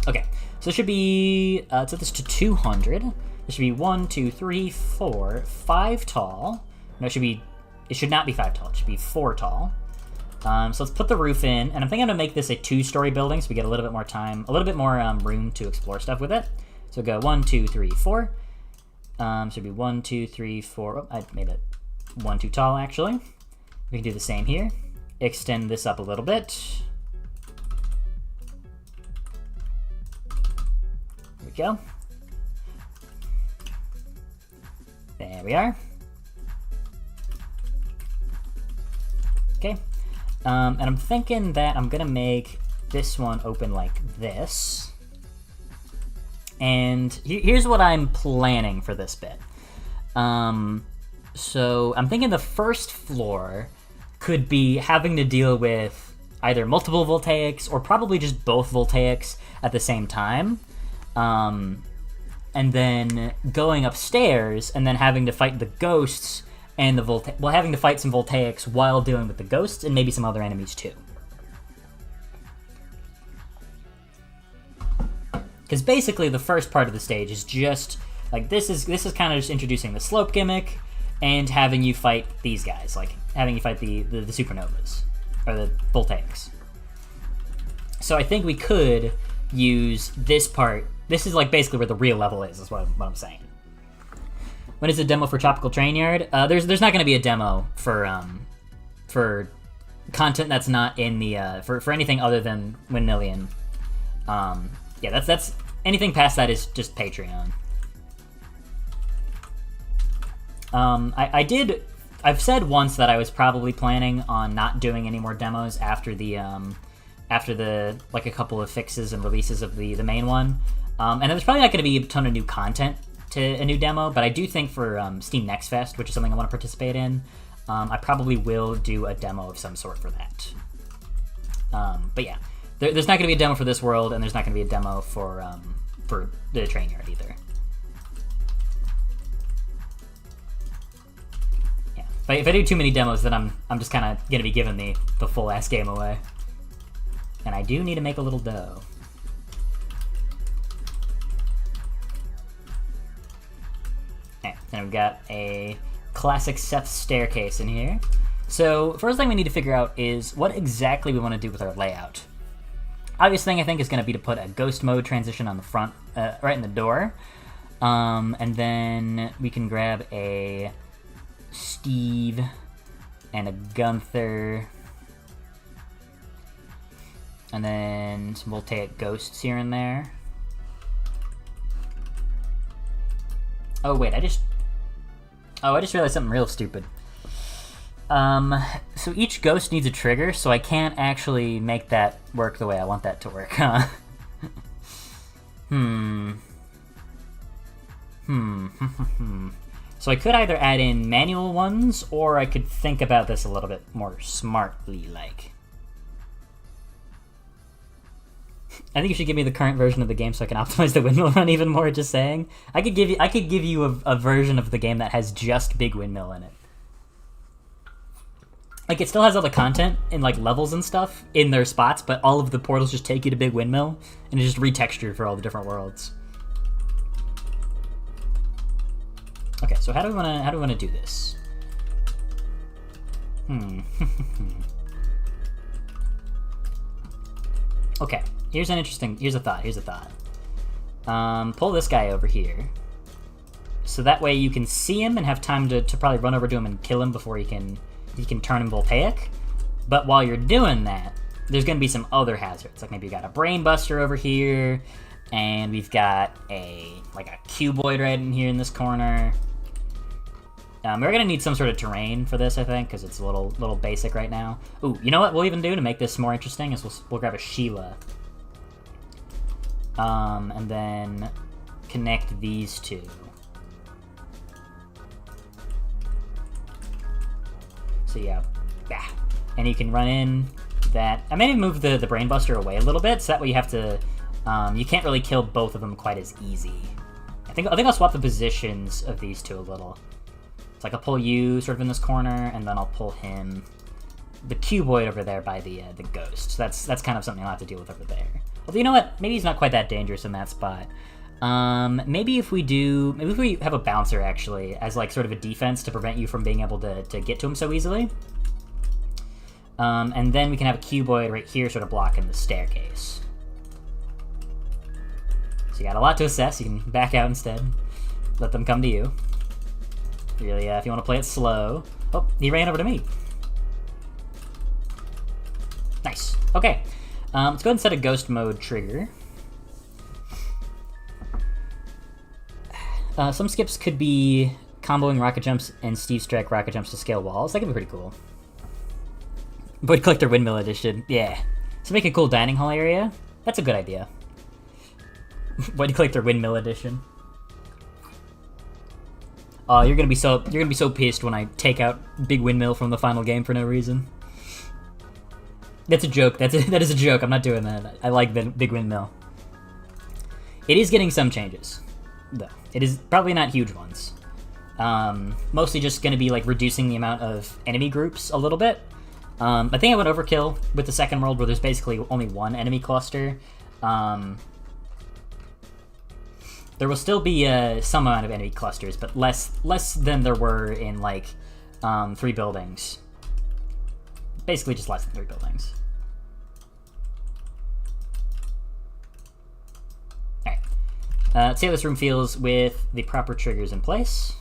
Okay, so it should be, let's set this to 200. It should be 1, 2, 3, 4, 5 tall. No, it should not be 5 tall, it should be 4 tall. So let's put the roof in, and I'm thinking I'm gonna make this a 2-story building so we get a little bit more time, a little bit more room to explore stuff with it. So go 1, 2, 3, 4. Should be 1, 2, 3, 4. Oh, I made it 1 too tall, actually. We can do the same here. Extend this up a little bit. There we go. There we are. Okay. And I'm thinking that I'm gonna make this one open like this. And here's what I'm planning for this bit. So I'm thinking the first floor could be having to deal with either multiple Voltaics or probably just both Voltaics at the same time. And then going upstairs and then having to fight the ghosts and the having to fight some Voltaics while dealing with the ghosts and maybe some other enemies too. Because basically the first part of the stage is just like this is kind of just introducing the slope gimmick and having you fight these guys, like having you fight the Supernovas or the Voltaics. So I think we could use this part. This is like basically where the real level is what I'm saying. When is the demo for Tropical Train Yard? There's not going to be a demo for content that's not in the for anything other than Windmillion. Yeah, that's anything past that is just Patreon. I've said once that I was probably planning on not doing any more demos after the like a couple of fixes and releases of the main one. And there's probably not going to be a ton of new content to a new demo, but I do think for Steam Next Fest, which is something I want to participate in, I probably will do a demo of some sort for that. But yeah, there's not going to be a demo for this world, and there's not going to be a demo for the train yard either. Yeah, if I do too many demos, then I'm just kind of going to be giving the full ass game away. And I do need to make a little dough. Okay, then we've got a classic Seth's staircase in here. So first thing we need to figure out is what exactly we want to do with our layout. Obvious thing I think is going to be to put a ghost mode transition on the front, right in the door. And then we can grab a Steve and a Gunther. And then some Voltaic ghosts here and there. Oh wait, I just realized something real stupid. So each ghost needs a trigger, so I can't actually make that work the way I want that to work, huh? So I could either add in manual ones, or I could think about this a little bit more smartly, like. I think you should give me the current version of the game so I can optimize the windmill run even more, just saying. I could give you a version of the game that has just big windmill in it. Like, it still has all the content and, like, levels and stuff in their spots, but all of the portals just take you to big windmill, and it's just retextured for all the different worlds. Okay, so how do we wanna do this? Okay, here's a thought. Pull this guy over here. so that way you can see him and have time to probably run over to him and kill him before he can turn him Voltaic. But while you're doing that, there's going to be some other hazards. Like maybe you got a Brain Buster over here, and we've got a cuboid right in here in this corner. We're going to need some sort of terrain for this, I think, because it's a little basic right now. Ooh, you know what we'll even do to make this more interesting is we'll grab a Sheila. And then connect these two. So yeah, and you can run in that. I may even move the Brain Buster away a little bit, so that way you have to. You can't really kill both of them quite as easy. I think I'll swap the positions of these two a little. So like I'll pull you sort of in this corner, and then I'll pull him, the cuboid over there by the ghost. So that's kind of something I'll have to deal with over there. Although you know what, maybe he's not quite that dangerous in that spot. Maybe if we have a bouncer actually as like sort of a defense to prevent you from being able to get to him so easily. And then we can have a cuboid right here sort of blocking the staircase. So you got a lot to assess. You can back out instead. Let them come to you. Really, if you want to play it slow. Oh, he ran over to me. Nice. Okay. Let's go ahead and set a ghost mode trigger. Some skips could be comboing rocket jumps and Steve Strike rocket jumps to scale walls. That could be pretty cool. Void Collector Windmill Edition. Yeah. So make a cool dining hall area. That's a good idea. Void Collector Windmill Edition. Oh, you're gonna be so pissed when I take out Big Windmill from the final game for no reason. That's a joke. That is a joke. I'm not doing that. I like Big Windmill. It is getting some changes, though. It is probably not huge ones. Mostly just going to be like reducing the amount of enemy groups a little bit. I think I went overkill with the second world where there's basically only one enemy cluster. There will still be some amount of enemy clusters, but less than there were in like 3 buildings. Basically just less than 3 buildings. Alright. Let's see how this room feels with the proper triggers in place.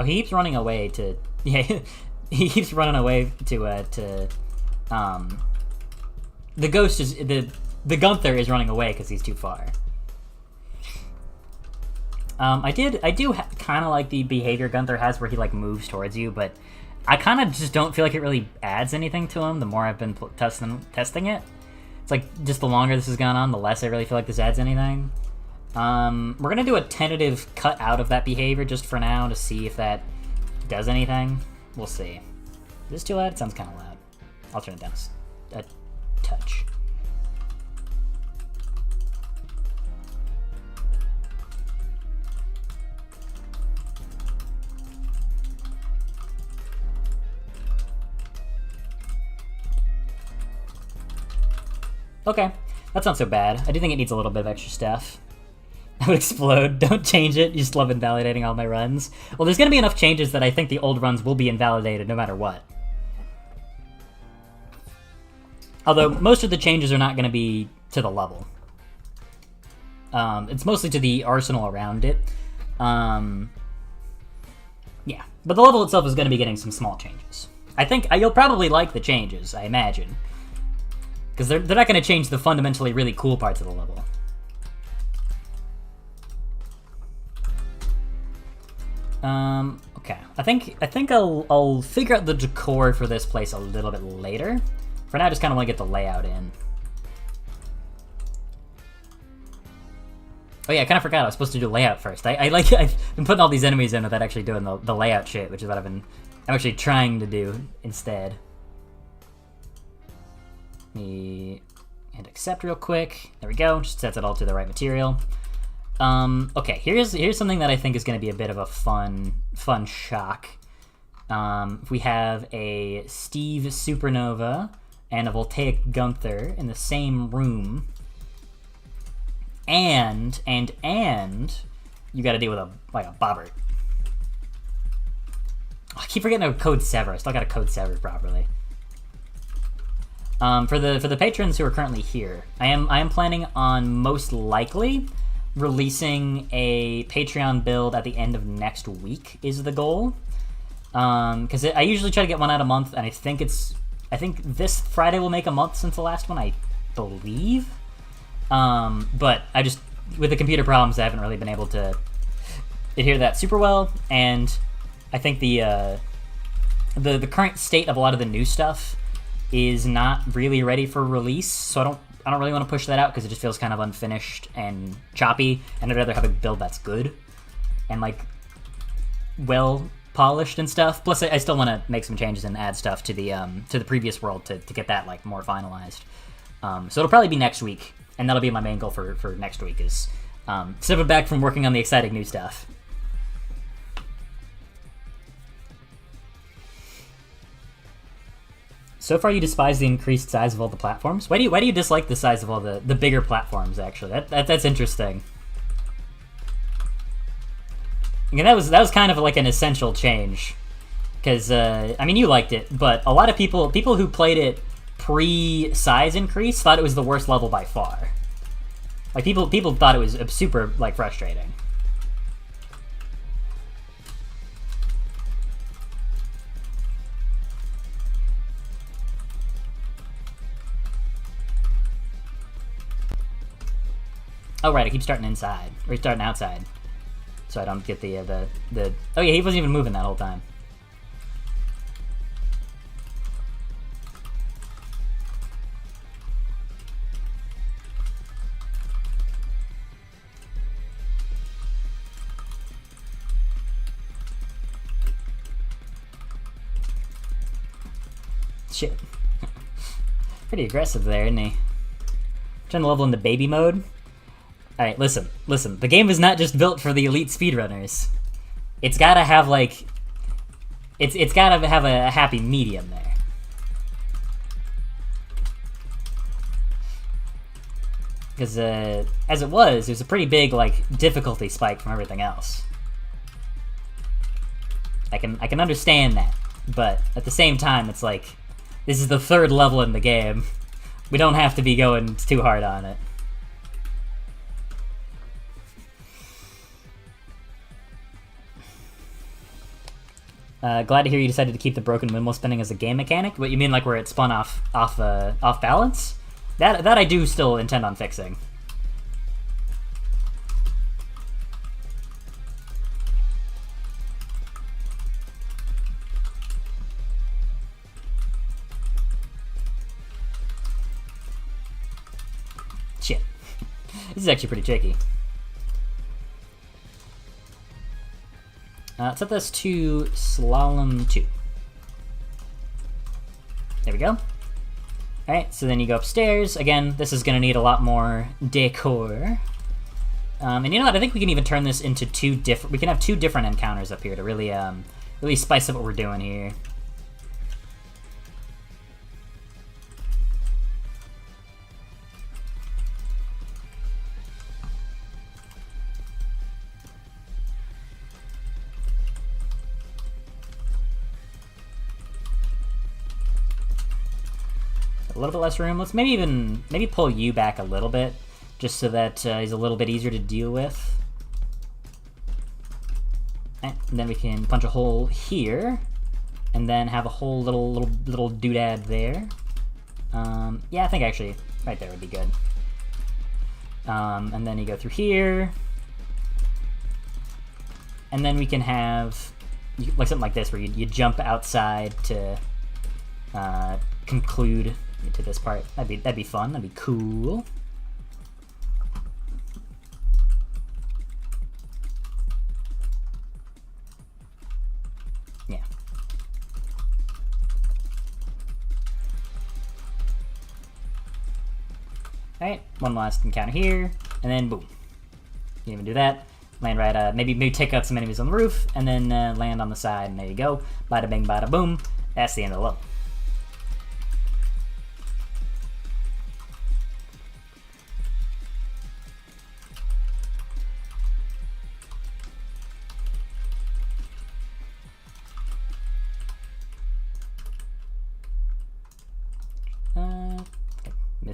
Oh, he keeps running away to... Yeah, he keeps running away to the ghost is... The Gunther is running away because he's too far. I do kind of like the behavior Gunther has where he like moves towards you, but I kind of just don't feel like it really adds anything to him the more I've been testing it. It's like just the longer this has gone on, the less I really feel like this adds anything. We're gonna do a tentative cut out of that behavior just for now to see if that does anything. We'll see. Is this too loud? It sounds kind of loud. I'll turn it down a touch. Okay, that's not so bad. I do think it needs a little bit of extra stuff. I would explode. Don't change it. You just love invalidating all my runs. Well, there's going to be enough changes that I think the old runs will be invalidated no matter what. Although, most of the changes are not going to be to the level. It's mostly to the arsenal around it. Yeah, but the level itself is going to be getting some small changes. I think you'll probably like the changes, I imagine. Because they're not going to change the fundamentally really cool parts of the level. Okay. I think I'll figure out the decor for this place a little bit later. For now, I just kind of want to get the layout in. Oh yeah, I kind of forgot I was supposed to do layout first. I've been putting all these enemies in without actually doing the layout shit, which is what I'm actually trying to do instead. Me and accept real quick. There we go. Just sets it all to the right material. Okay, here's something that I think is going to be a bit of a fun shock. We have a Steve Supernova and a Voltaic Gunther in the same room, and you got to deal with a Bobbert. Oh, I keep forgetting to code Sever. I still got to code Sever properly. For the patrons who are currently here, I am planning on most likely releasing a Patreon build at the end of next week is the goal. Because I usually try to get one out a month, and I think this Friday will make a month since the last one, I believe. But I just, with the computer problems, I haven't really been able to adhere to that super well, and I think the current state of a lot of the new stuff is not really ready for release, so I don't really want to push that out because it just feels kind of unfinished and choppy, and I'd rather have a build that's good and like well polished and stuff. Plus, I still want to make some changes and add stuff to the previous world to get that like more finalized. So it'll probably be next week, and that'll be my main goal for next week is stepping back from working on the exciting new stuff. So far, you despise the increased size of all the platforms. Why do you dislike the size of all the bigger platforms? Actually, that's interesting. Again, that was kind of like an essential change, because I mean, you liked it, but a lot of people who played it pre-size increase thought it was the worst level by far. Like people thought it was super like frustrating. Oh right, I keep starting inside or starting outside, so I don't get the. Oh yeah, he wasn't even moving that whole time. Shit. Pretty aggressive there, isn't he? Trying to level into baby mode. Alright, listen. The game is not just built for the elite speedrunners. It's gotta have, like... It's gotta have a happy medium there. Because, as it was a pretty big, like, difficulty spike from everything else. I can understand that, but at the same time, it's like, this is the third level in the game. We don't have to be going too hard on it. Glad to hear you decided to keep the broken windmill spinning as a game mechanic. What you mean, like where it spun off balance? That I do still intend on fixing. Shit. This is actually pretty tricky. Let's set this to Slalom 2. There we go. Alright, so then you go upstairs. Again, this is going to need a lot more decor. And you know what? I think we can even turn this into we can have two different encounters up here to really, really spice up what we're doing here. A little bit less room. Let's maybe pull you back a little bit, just so that he's a little bit easier to deal with. And then we can punch a hole here, and then have a whole little doodad there. Yeah, I think actually right there would be good. And then you go through here, and then we can have like something like this where you jump outside to conclude to this part. That'd be fun. That'd be cool. Yeah. Alright, one last encounter here, and then boom. You can even do that. Land right, maybe take out some enemies on the roof, and then land on the side, and there you go. Bada bing, bada boom. That's the end of the level.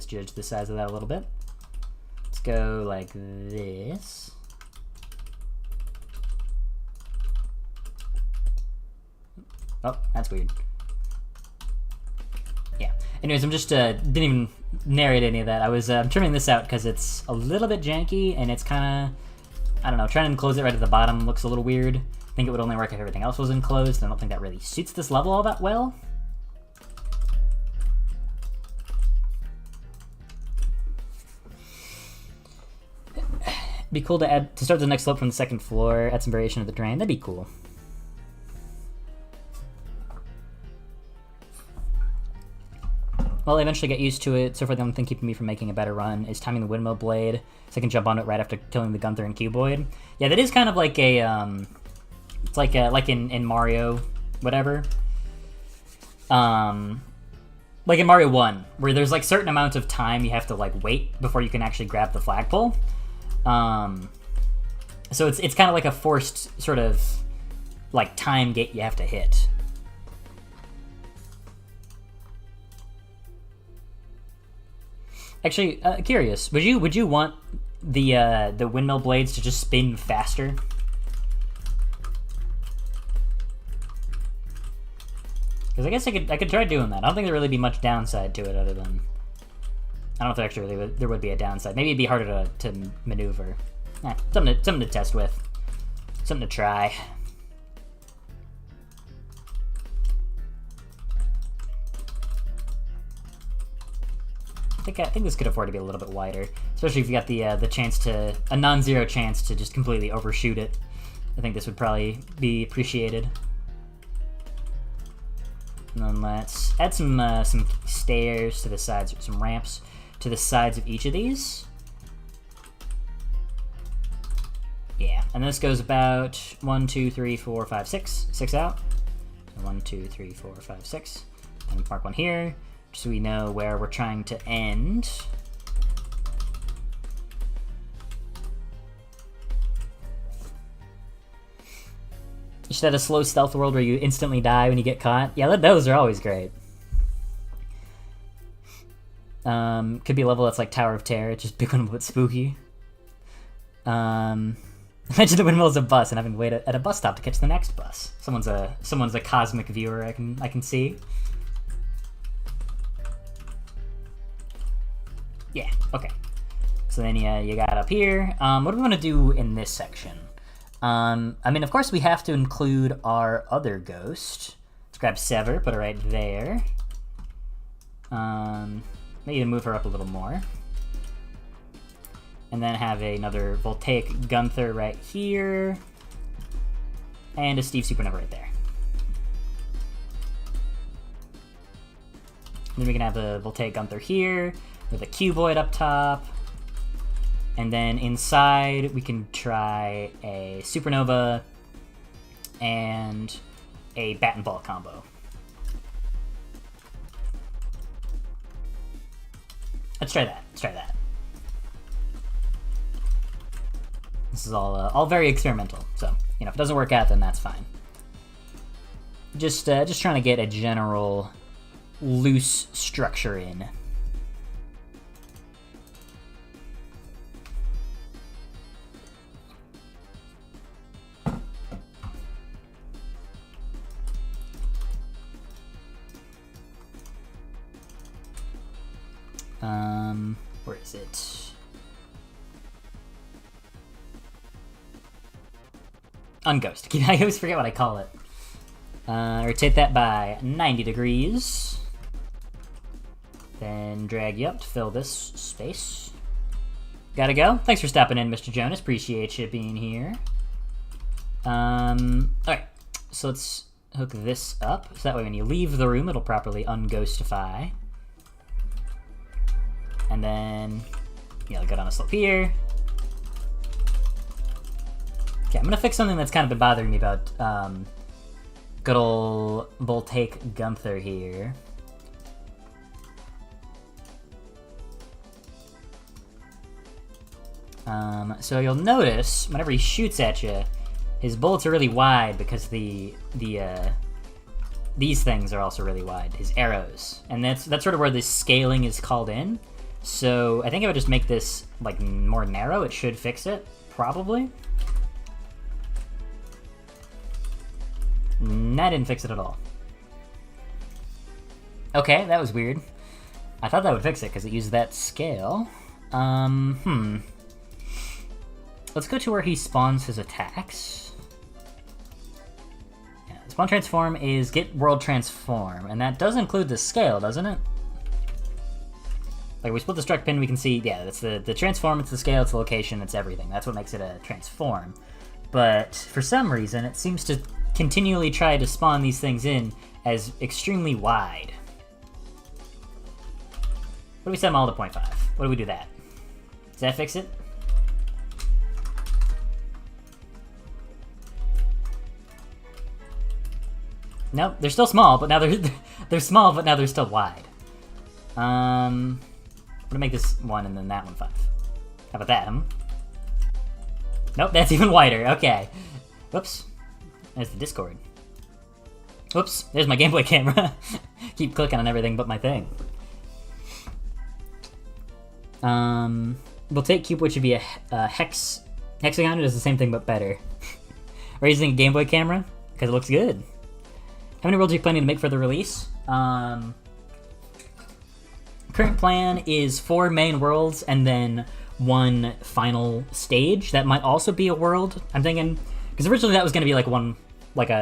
misjudged the size of that a little bit. Let's go like this. Oh, that's weird. Yeah. Anyways, I'm just, didn't even narrate any of that. I was trimming this out because it's a little bit janky, and it's kind of, I don't know, trying to enclose it right at the bottom looks a little weird. I think it would only work if everything else was enclosed. I don't think that really suits this level all that well. Be cool to start the next slope from the second floor, add some variation of the terrain. That'd be cool. Well, I eventually get used to it. So far, the only thing keeping me from making a better run is timing the windmill blade, so I can jump on it right after killing the Gunther and Cuboid. Yeah, that is kind of like a, it's like in Mario, whatever. Like in Mario 1, where there's like certain amount of time you have to like wait before you can actually grab the flagpole. So it's kind of like a forced sort of like time gate you have to hit. Actually, curious. Would you want the windmill blades to just spin faster? Because I guess I could try doing that. I don't think there'd really be much downside to it other than, I don't know if there actually really there would be a downside. Maybe it'd be harder to maneuver. Something to test with. Something to try. I think this could afford to be a little bit wider, especially if you got the chance to a non-zero chance to just completely overshoot it. I think this would probably be appreciated. And then let's add some stairs to the sides, some ramps to the sides of each of these. Yeah, and this goes about 1, 2, 3, 4, 5, 6. 6 out. 1, 2, 3, 4, 5, 6. And mark one here, so we know where we're trying to end. You should have a slow stealth world where you instantly die when you get caught. Yeah, those are always great. Could be a level that's like Tower of Terror, just big one but spooky. Imagine the windmill is a bus and having to wait at a bus stop to catch the next bus. Someone's a cosmic viewer I can see. Yeah, okay. So then you got up here. What do we want to do in this section? I mean, of course we have to include our other ghost. Let's grab Sever, put her right there. Maybe move her up a little more. And then have another Voltaic Gunther right here. And a Steve Supernova right there. Then we can have a Voltaic Gunther here, with a Cuboid up top. And then inside, we can try a Supernova and a Bat and Ball combo. Let's try that. Let's try that. This is all very experimental, so you know if it doesn't work out, then that's fine. Just trying to get a general loose structure in. Where is it? Unghost. I always forget what I call it. Rotate that by 90 degrees. Then drag you up to fill this space. Gotta go. Thanks for stopping in, Mr. Jonas. Appreciate you being here. Alright. So let's hook this up. So that way when you leave the room, it'll properly unghostify. And then, yeah, go down a slope here. Okay, I'm gonna fix something that's kind of been bothering me about good ol' Voltaic Gunther here. So you'll notice whenever he shoots at you, his bullets are really wide because these things are also really wide. His arrows, and that's sort of where the scaling is called in. So I think I would just make this like more narrow. It should fix it, probably. That didn't fix it at all. Okay, that was weird. I thought that would fix it because it used that scale. Let's go to where he spawns his attacks. Yeah, spawn transform is get world transform, and that does include the scale, doesn't it? Like, we split the struct pin, we can see, yeah, that's the transform, it's the scale, it's the location, it's everything. That's what makes it a transform. But for some reason, it seems to continually try to spawn these things in as extremely wide. What do we set them all to 0.5? What do we do that? Does that fix it? Nope, they're still small, but now they're small, but now they're still wide. I'm gonna make this 1 and then that one 5. How about that, Nope, that's even wider. Okay. Whoops. There's the Discord. Whoops, there's my Game Boy camera. Keep clicking on everything but my thing. Voltaic cube, which would be a hexagon. It does the same thing but better. We're using a Game Boy camera because it looks good. How many worlds are you planning to make for the release? Current plan is 4 main worlds and then 1 final stage. That might also be a world, I'm thinking. Because originally that was going to be like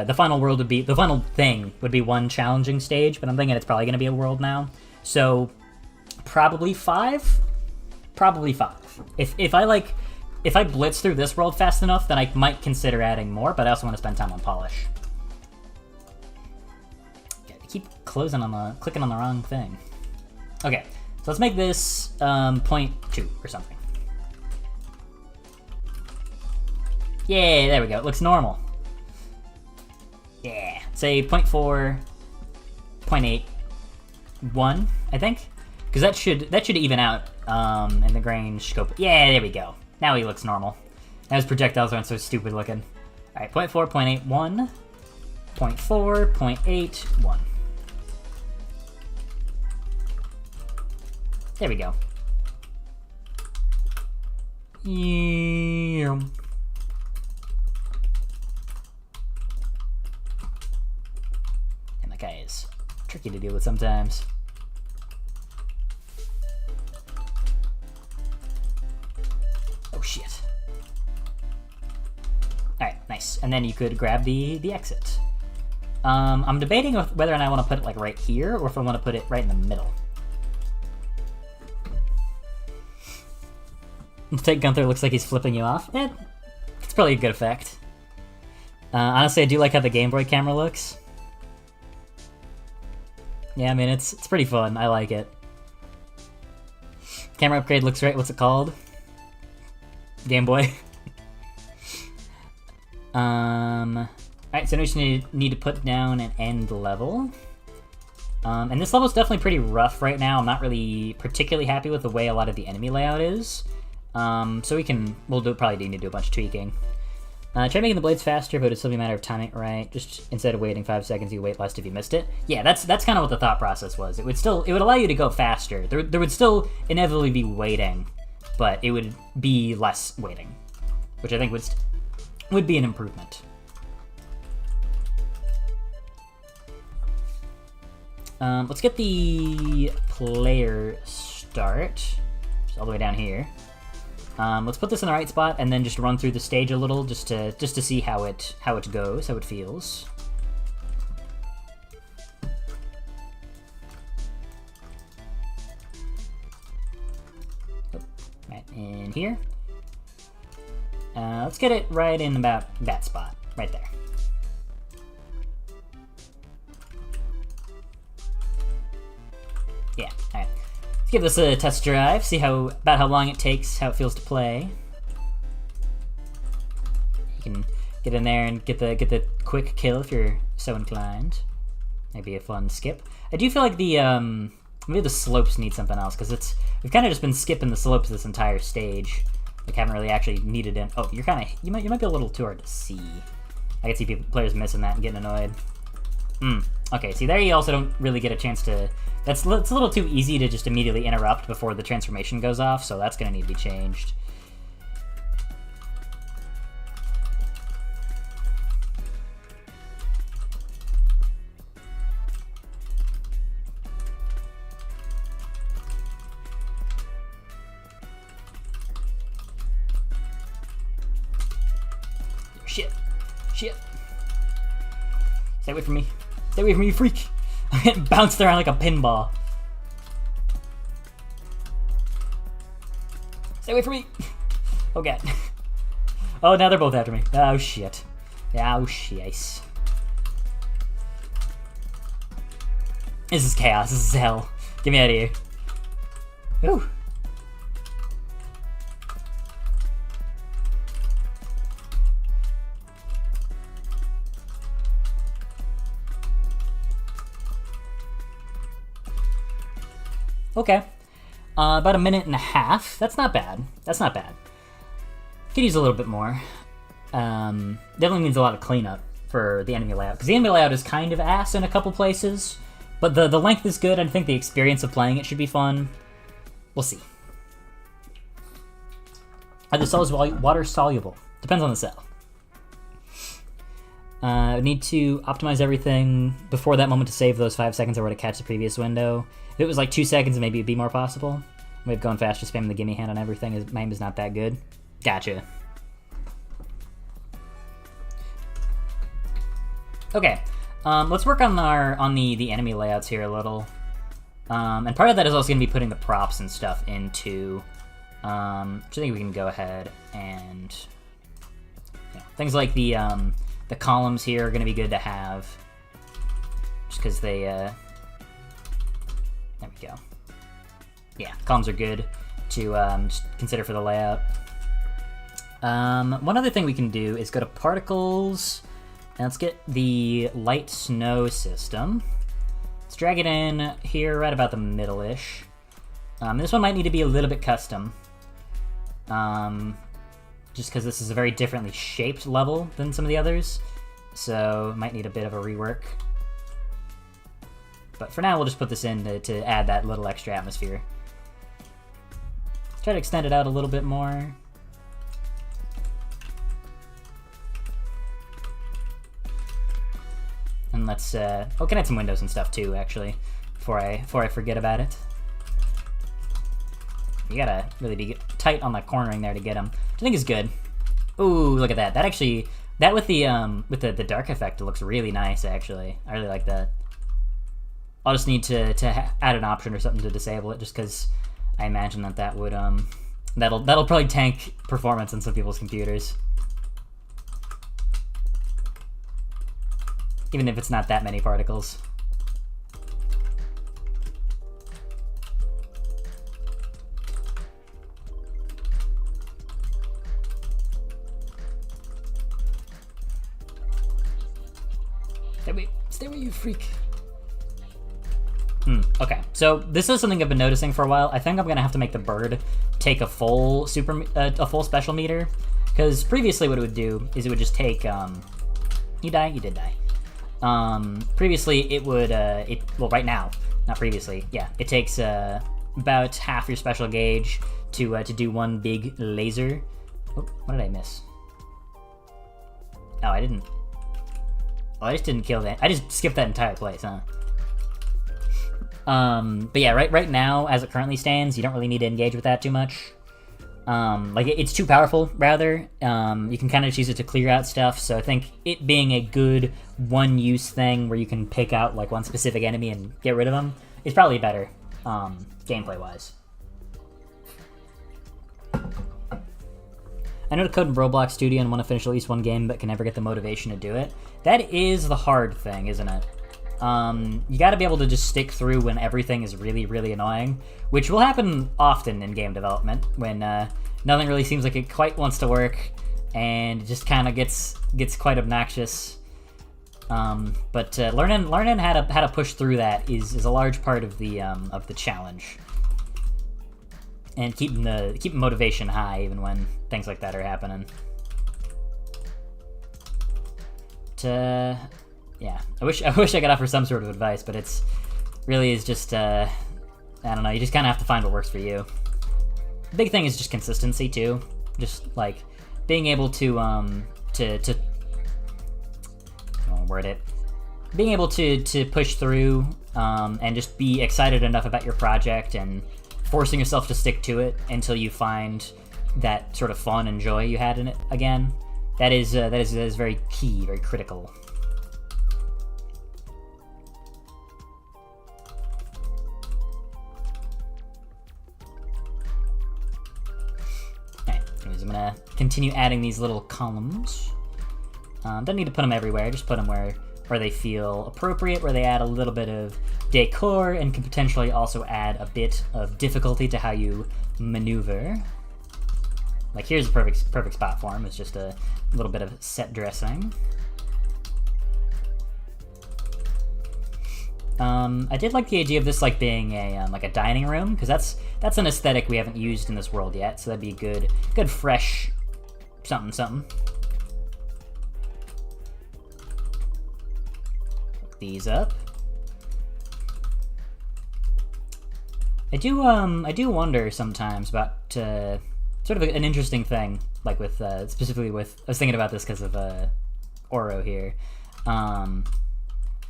the final world would be, the final thing would be 1 challenging stage, but I'm thinking it's probably going to be a world now. So, probably 5? Probably 5. If I blitz through this world fast enough, then I might consider adding more, but I also want to spend time on polish. Yeah, I keep clicking on the wrong thing. Okay, so let's make this 0.2 or something. Yeah, there we go. It looks normal. Yeah, say 0.4, 0.8, 1, I think, because that should even out in the grain scope. Yeah, there we go. Now he looks normal. Now his projectiles aren't so stupid looking. All right, 0.4, 0.8, 1, 0.4, 0.8, 1. There we go. Yeah. And that guy is tricky to deal with sometimes. Oh shit. Alright, nice. And then you could grab the exit. I'm debating whether or not I want to put it like right here or if I want to put it right in the middle. Take Gunther looks like he's flipping you off. It's probably a good effect. Honestly, I do like how the Game Boy camera looks. Yeah, I mean, it's pretty fun. I like it. Camera upgrade looks right. What's it called? Game Boy. Alright, so now we just need to put down an end level. And this level's definitely pretty rough right now. I'm not really particularly happy with the way a lot of the enemy layout is. So we'll probably need to do a bunch of tweaking. Try making the blades faster, but it'd still be a matter of timing it right. Just instead of waiting 5 seconds, you wait less if you missed it. Yeah, that's kind of what the thought process was. It would allow you to go faster. There would still inevitably be waiting, but it would be less waiting, which I think would be an improvement. Let's get the player start, just all the way down here. Let's put this in the right spot and then just run through the stage a little, just to see how it goes, how it feels. Right in here. Let's get it right in about that spot, right there. Yeah, alright. Let's give this a test drive, see about how long it takes, how it feels to play. You can get in there and get the quick kill if you're so inclined. Maybe a fun skip. I do feel like maybe the slopes need something else, because we've kind of just been skipping the slopes this entire stage. Like, haven't really actually needed it. Oh, you might be a little too hard to see. I can see players missing that and getting annoyed. Okay, see, there you also don't really get a chance to... It's a little too easy to just immediately interrupt before the transformation goes off, so that's going to need to be changed. Shit. Shit. Stay away from me. Stay away from me, you freak. I'm getting bounced around like a pinball. Stay away from me. Oh, God. Oh, now they're both after me. Oh, shit. Oh, shit. This is chaos. This is hell. Get me out of here. Ooh. Okay. About a minute and a half. That's not bad. That's not bad. Could use a little bit more. Definitely needs a lot of cleanup for the enemy layout. Because the enemy layout is kind of ass in a couple places. But the length is good. I think the experience of playing it should be fun. We'll see. Are the cells water soluble? Depends on the cell. Need to optimize everything before that moment to save those 5 seconds or to catch the previous window. If it was like 2 seconds, maybe it'd be more possible. Maybe going fast, just spamming the gimme hand on everything. My aim is not that good. Gotcha. Okay, let's work on the enemy layouts here a little. And part of that is also going to be putting the props and stuff into. Which I think we can go ahead and things like the columns here are going to be good to have, just because they. There we go. Yeah, columns are good to just consider for the layout. One other thing we can do is go to particles, and let's get the light snow system. Let's drag it in here right about the middle-ish. This one might need to be a little bit custom. Just because this is a very differently shaped level than some of the others, so might need a bit of a rework. But for now, we'll just put this in to add that little extra atmosphere. Let's try to extend it out a little bit more. And let's, oh, can add some windows and stuff too, actually, before I forget about it. You gotta really be tight on the cornering there to get them, which I think is good. Ooh, look at that. That actually, that with the dark effect, it looks really nice, actually. I really like that. I'll just need to add an option or something to disable it, just because I imagine that would, that'll probably tank performance on some people's computers. Even if it's not that many particles. Stay away, you freak. Okay, so this is something I've been noticing for a while. I think I'm gonna have to make the bird take a full special meter, because previously what it would do is it would just take, you die? You did die. Previously it would, well, right now, not previously, yeah, it takes, about half your special gauge to do one big laser. Oh, what did I miss? Oh, I didn't. Oh, I just didn't kill that. I just skipped that entire place, huh? But yeah, right now, as it currently stands, you don't really need to engage with that too much. Like, it's too powerful, rather. You can kind of choose it to clear out stuff, so I think it being a good one-use thing where you can pick out, like, one specific enemy and get rid of them is probably better, gameplay-wise. I know to code in Roblox Studio and want to finish at least one game, but can never get the motivation to do it. That is the hard thing, isn't it? You gotta be able to just stick through when everything is really, really annoying, which will happen often in game development, when nothing really seems like it quite wants to work, and it just kind of gets quite obnoxious. But learning how to push through that is a large part of the challenge, and keeping motivation high even when things like that are happening. yeah, I wish I could offer some sort of advice, but it's really is just I don't know. You just kind of have to find what works for you. The big thing is just consistency too. Just like being able to I'll word it. Being able to push through and just be excited enough about your project and forcing yourself to stick to it until you find that sort of fun and joy you had in it again. That is very key, very critical. Alright, anyways, I'm gonna continue adding these little columns. Don't need to put them everywhere, just put them where they feel appropriate, where they add a little bit of decor and can potentially also add a bit of difficulty to how you maneuver. Like here's a perfect spot for them. It's just a little bit of set dressing. I did like the idea of this like being a like a dining room, because that's an aesthetic we haven't used in this world yet. So that'd be a good fresh something. Hook these up. I do wonder sometimes about sort of an interesting thing, like with specifically with I was thinking about this because of Oro here,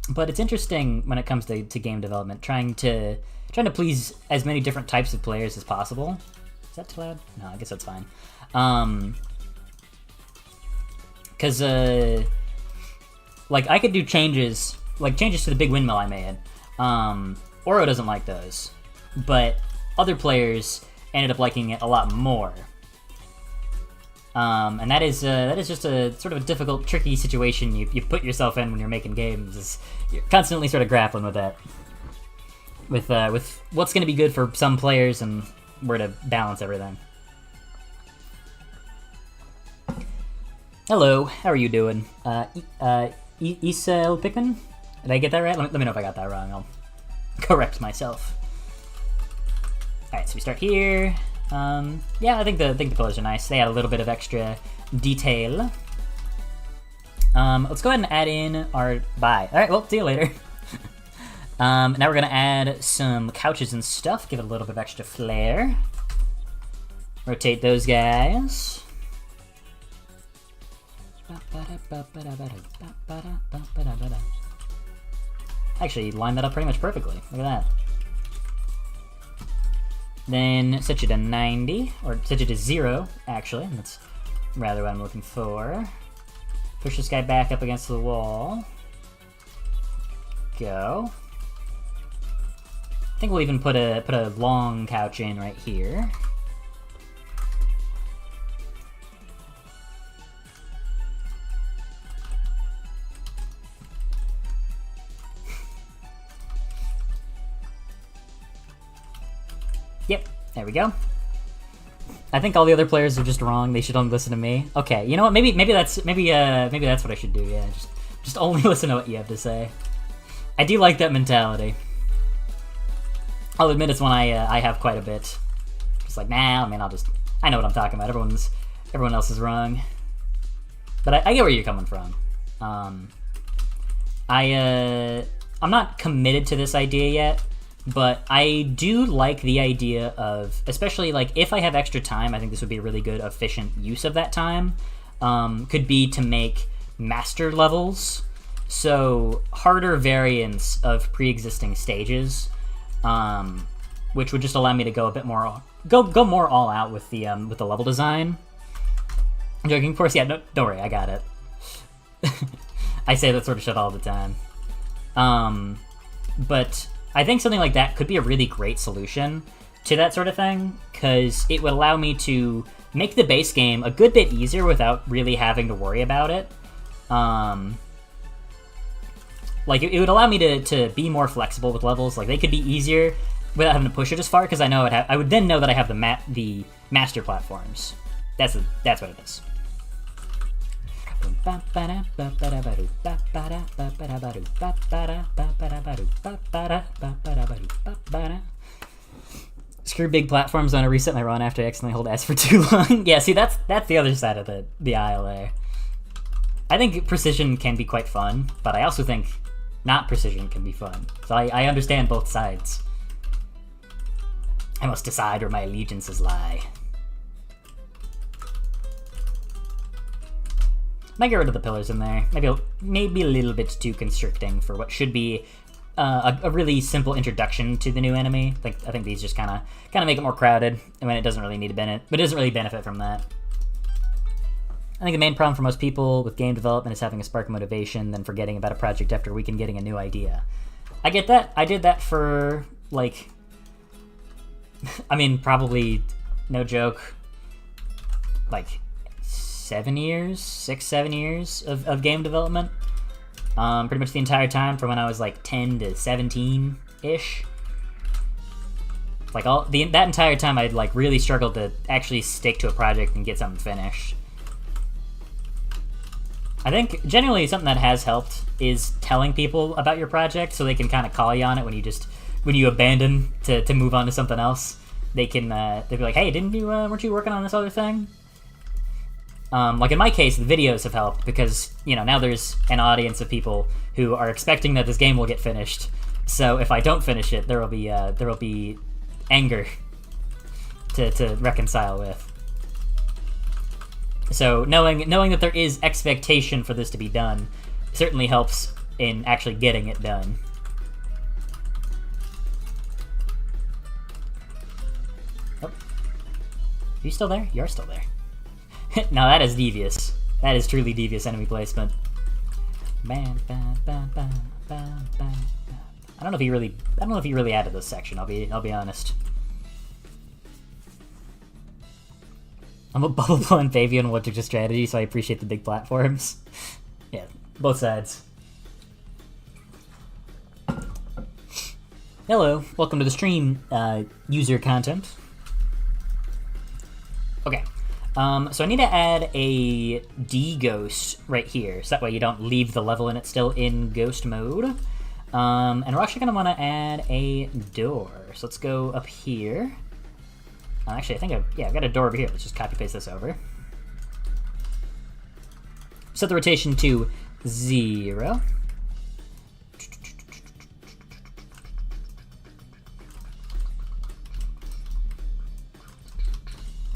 but it's interesting when it comes to game development, trying to please as many different types of players as possible. Is that too loud? No, I guess that's fine. Because like I could do changes to the big windmill I made. Oro doesn't like those, but other players ended up liking it a lot more. And that is just a sort of a difficult, tricky situation you put yourself in when you're making games. Is you're constantly sort of grappling with that, with what's going to be good for some players and where to balance everything. Hello, how are you doing? Isel Pickman? Did I get that right? Let me know if I got that wrong. I'll correct myself. Alright, so we start here. Yeah, I think the colors are nice. They add a little bit of extra detail. Let's go ahead and add in our... Bye. Alright, well, see you later. Now we're going to add some couches and stuff. Give it a little bit of extra flair. Rotate those guys. Actually, line that up pretty much perfectly. Look at that. Then set you to 90, or set you to 0, actually. That's rather what I'm looking for. Push this guy back up against the wall. Go. I think we'll even put a long couch in right here. Yep, there we go. I think all the other players are just wrong. They should only listen to me. Okay, you know what? Maybe that's what I should do. Yeah, just only listen to what you have to say. I do like that mentality. I'll admit it's one I have quite a bit. Just like, nah, man, I know what I'm talking about. Everyone else is wrong. But I get where you're coming from. I'm not committed to this idea yet. But I do like the idea of, especially like if I have extra time, I think this would be a really good, efficient use of that time. Could be to make master levels, so harder variants of pre-existing stages, which would just allow me to go a bit more, go more all out with the level design. I'm joking, of course. Yeah, no, don't worry, I got it. I say that sort of shit all the time. But I think something like that could be a really great solution to that sort of thing, because it would allow me to make the base game a good bit easier without really having to worry about it. Like, it would allow me to be more flexible with levels. Like, they could be easier without having to push it as far, because I know I would then know that I have the master platforms. That's what it is. Screw big platforms. I'm gonna reset my run after I accidentally hold S for too long. Yeah, see, that's the other side of the aisle there. I think precision can be quite fun, but I also think not precision can be fun. So I understand both sides. I must decide where my allegiances lie. Might get rid of the pillars in there. Maybe a little bit too constricting for what should be a really simple introduction to the new enemy. I think these just kind of make it more crowded, and when it doesn't really need to benefit, but it doesn't really benefit from that. I think the main problem for most people with game development is having a spark of motivation, then forgetting about a project after a week and getting a new idea. I get that. I did that for, like, I mean, probably, no joke, like 7 years, 7 years of game development. Pretty much the entire time from when I was like 10 to 17-ish. Like that entire time I'd like really struggled to actually stick to a project and get something finished. I think generally something that has helped is telling people about your project so they can kind of call you on it when you abandon to move on to something else. They'd be like, hey, weren't you working on this other thing? Like in my case, the videos have helped because, you know, now there's an audience of people who are expecting that this game will get finished. So if I don't finish it, there will be anger to reconcile with. So knowing that there is expectation for this to be done certainly helps in actually getting it done. Oh. Are you still there? You're still there. Now that is devious. That is truly devious enemy placement. I don't know if he really added this section. I'll be honest. I'm a bubble blowing Fabian Voltaic strategy, so I appreciate the big platforms. Yeah, both sides. Hello, welcome to the stream, user content. Okay. So I need to add a D-ghost right here, so that way you don't leave the level and it's still in ghost mode. And we're actually going to want to add a door. So let's go up here. Actually, I think I've got a door over here. Let's just copy-paste this over. Set the rotation to 0.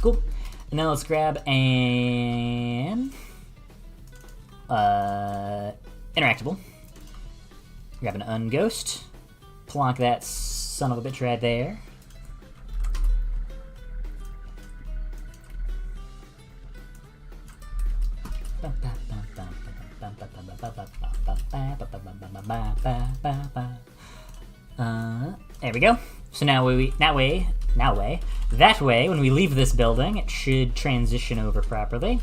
Cool. And then let's grab an interactable. Grab an unghost. Plonk that son of a bitch right there. There we go. So that way, when we leave this building, it should transition over properly.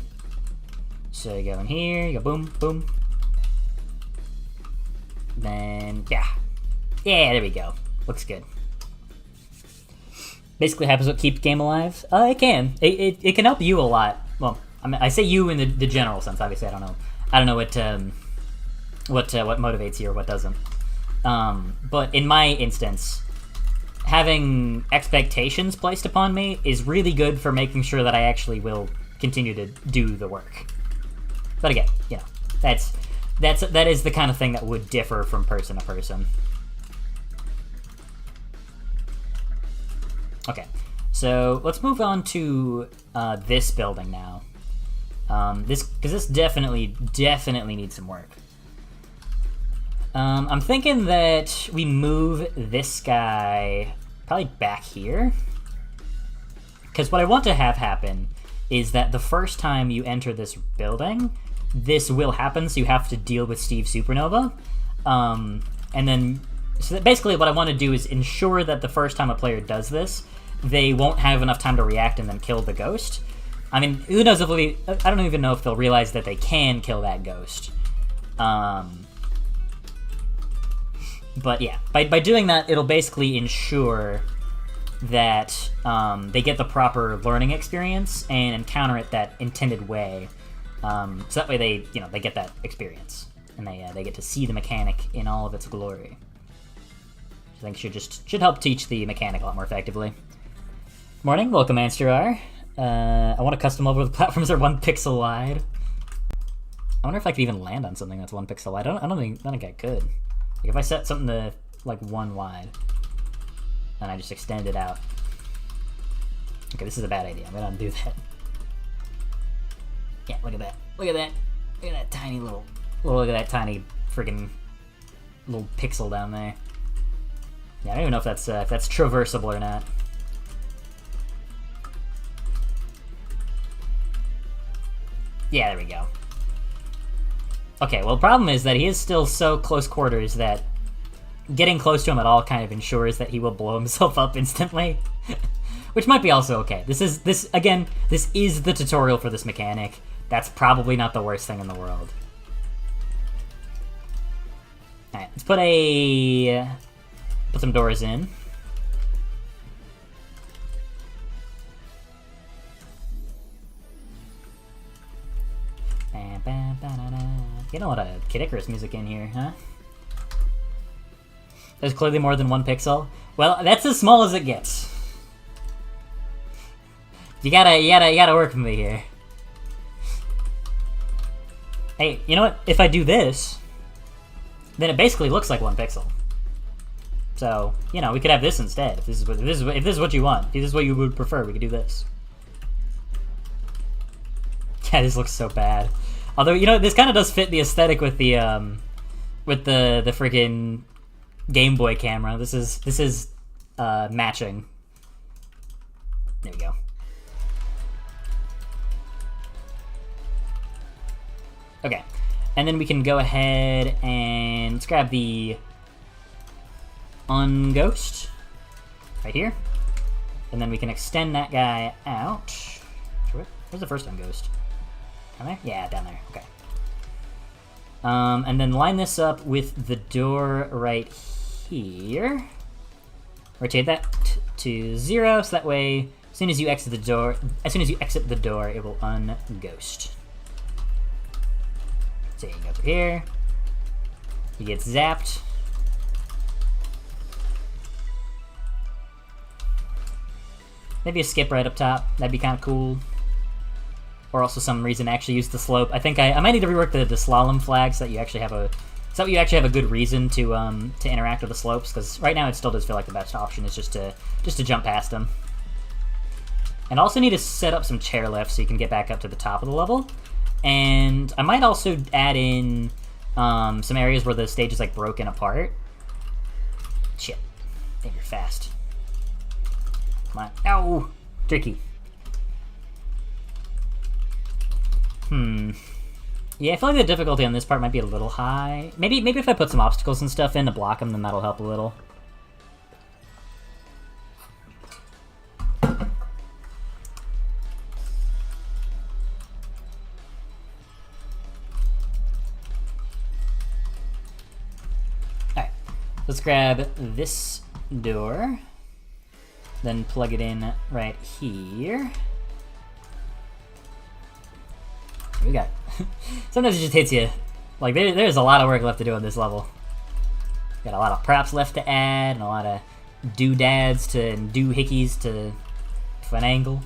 So you go in here, you go boom, boom. Then, yeah, there we go. Looks good. Basically happens what keeps the game alive. It can. It can help you a lot. Well, I mean, I say you in the general sense. Obviously, I don't know what motivates you or what doesn't. But in my instance, having expectations placed upon me is really good for making sure that I actually will continue to do the work. But again, you know, that is the kind of thing that would differ from person to person. Okay, so let's move on to this building now. Because this definitely needs some work. I'm thinking that we move this guy probably back here. Because what I want to have happen is that the first time you enter this building, this will happen, so you have to deal with Steve Supernova. And then, so that basically what I want to do is ensure that the first time a player does this, they won't have enough time to react and then kill the ghost. I mean, who knows if I don't even know if they'll realize that they can kill that ghost. But yeah, by doing that, it'll basically ensure that they get the proper learning experience and encounter it that intended way. So that way they get that experience and they get to see the mechanic in all of its glory. Which I think should help teach the mechanic a lot more effectively. Morning, welcome, Anster R. I want a custom level where the platforms are 1 pixel wide. I wonder if I could even land on something that's 1 pixel wide. I don't think I could. Like if I set something to like 1 wide, and I just extend it out. Okay, this is a bad idea. I'm gonna undo that. Yeah, look at that. Look at that. Look at that tiny little. Look at that tiny friggin' little pixel down there. Yeah, I don't even know if that's traversable or not. Yeah, there we go. Okay, well, the problem is that he is still so close quarters that getting close to him at all kind of ensures that he will blow himself up instantly. Which might be also okay. This is the tutorial for this mechanic. That's probably not the worst thing in the world. Alright, let's put some doors in. Get a lot of Kid Icarus music in here, huh? There's clearly more than 1 pixel. Well, that's as small as it gets. You gotta work with me here. Hey, you know what? If I do this, then it basically looks like 1 pixel. So, you know, we could have this instead. If this is what you want, if this is what you would prefer, we could do this. Yeah, this looks so bad. Although, you know, this kind of does fit the aesthetic with the freaking Game Boy camera. This is matching. There we go. Okay, and then we can go ahead and let's grab the Unghost right here, and then we can extend that guy out. Where's the first Unghost? Down there? Yeah, down there. Okay. And then line this up with the door right here. Rotate that to 0, so that way, as soon as you exit the door, it will unghost. So you can go through here. He gets zapped. Maybe a skip right up top. That'd be kind of cool. Or also some reason to actually use the slope. I think I might need to rework the slalom flag so that you actually have a good reason to interact with the slopes, because right now it still does feel like the best option is just to jump past them. And also need to set up some chairlifts so you can get back up to the top of the level. And I might also add in some areas where the stage is like broken apart. Shit. Damn, you're fast. Come on. Ow! Tricky. Yeah, I feel like the difficulty on this part might be a little high. Maybe if I put some obstacles and stuff in to block them, then that'll help a little. Alright, let's grab this door, then plug it in right here. We got... Sometimes it just hits you. Like, there's a lot of work left to do on this level. Got a lot of props left to add, and a lot of doodads to doohickeys to finagle.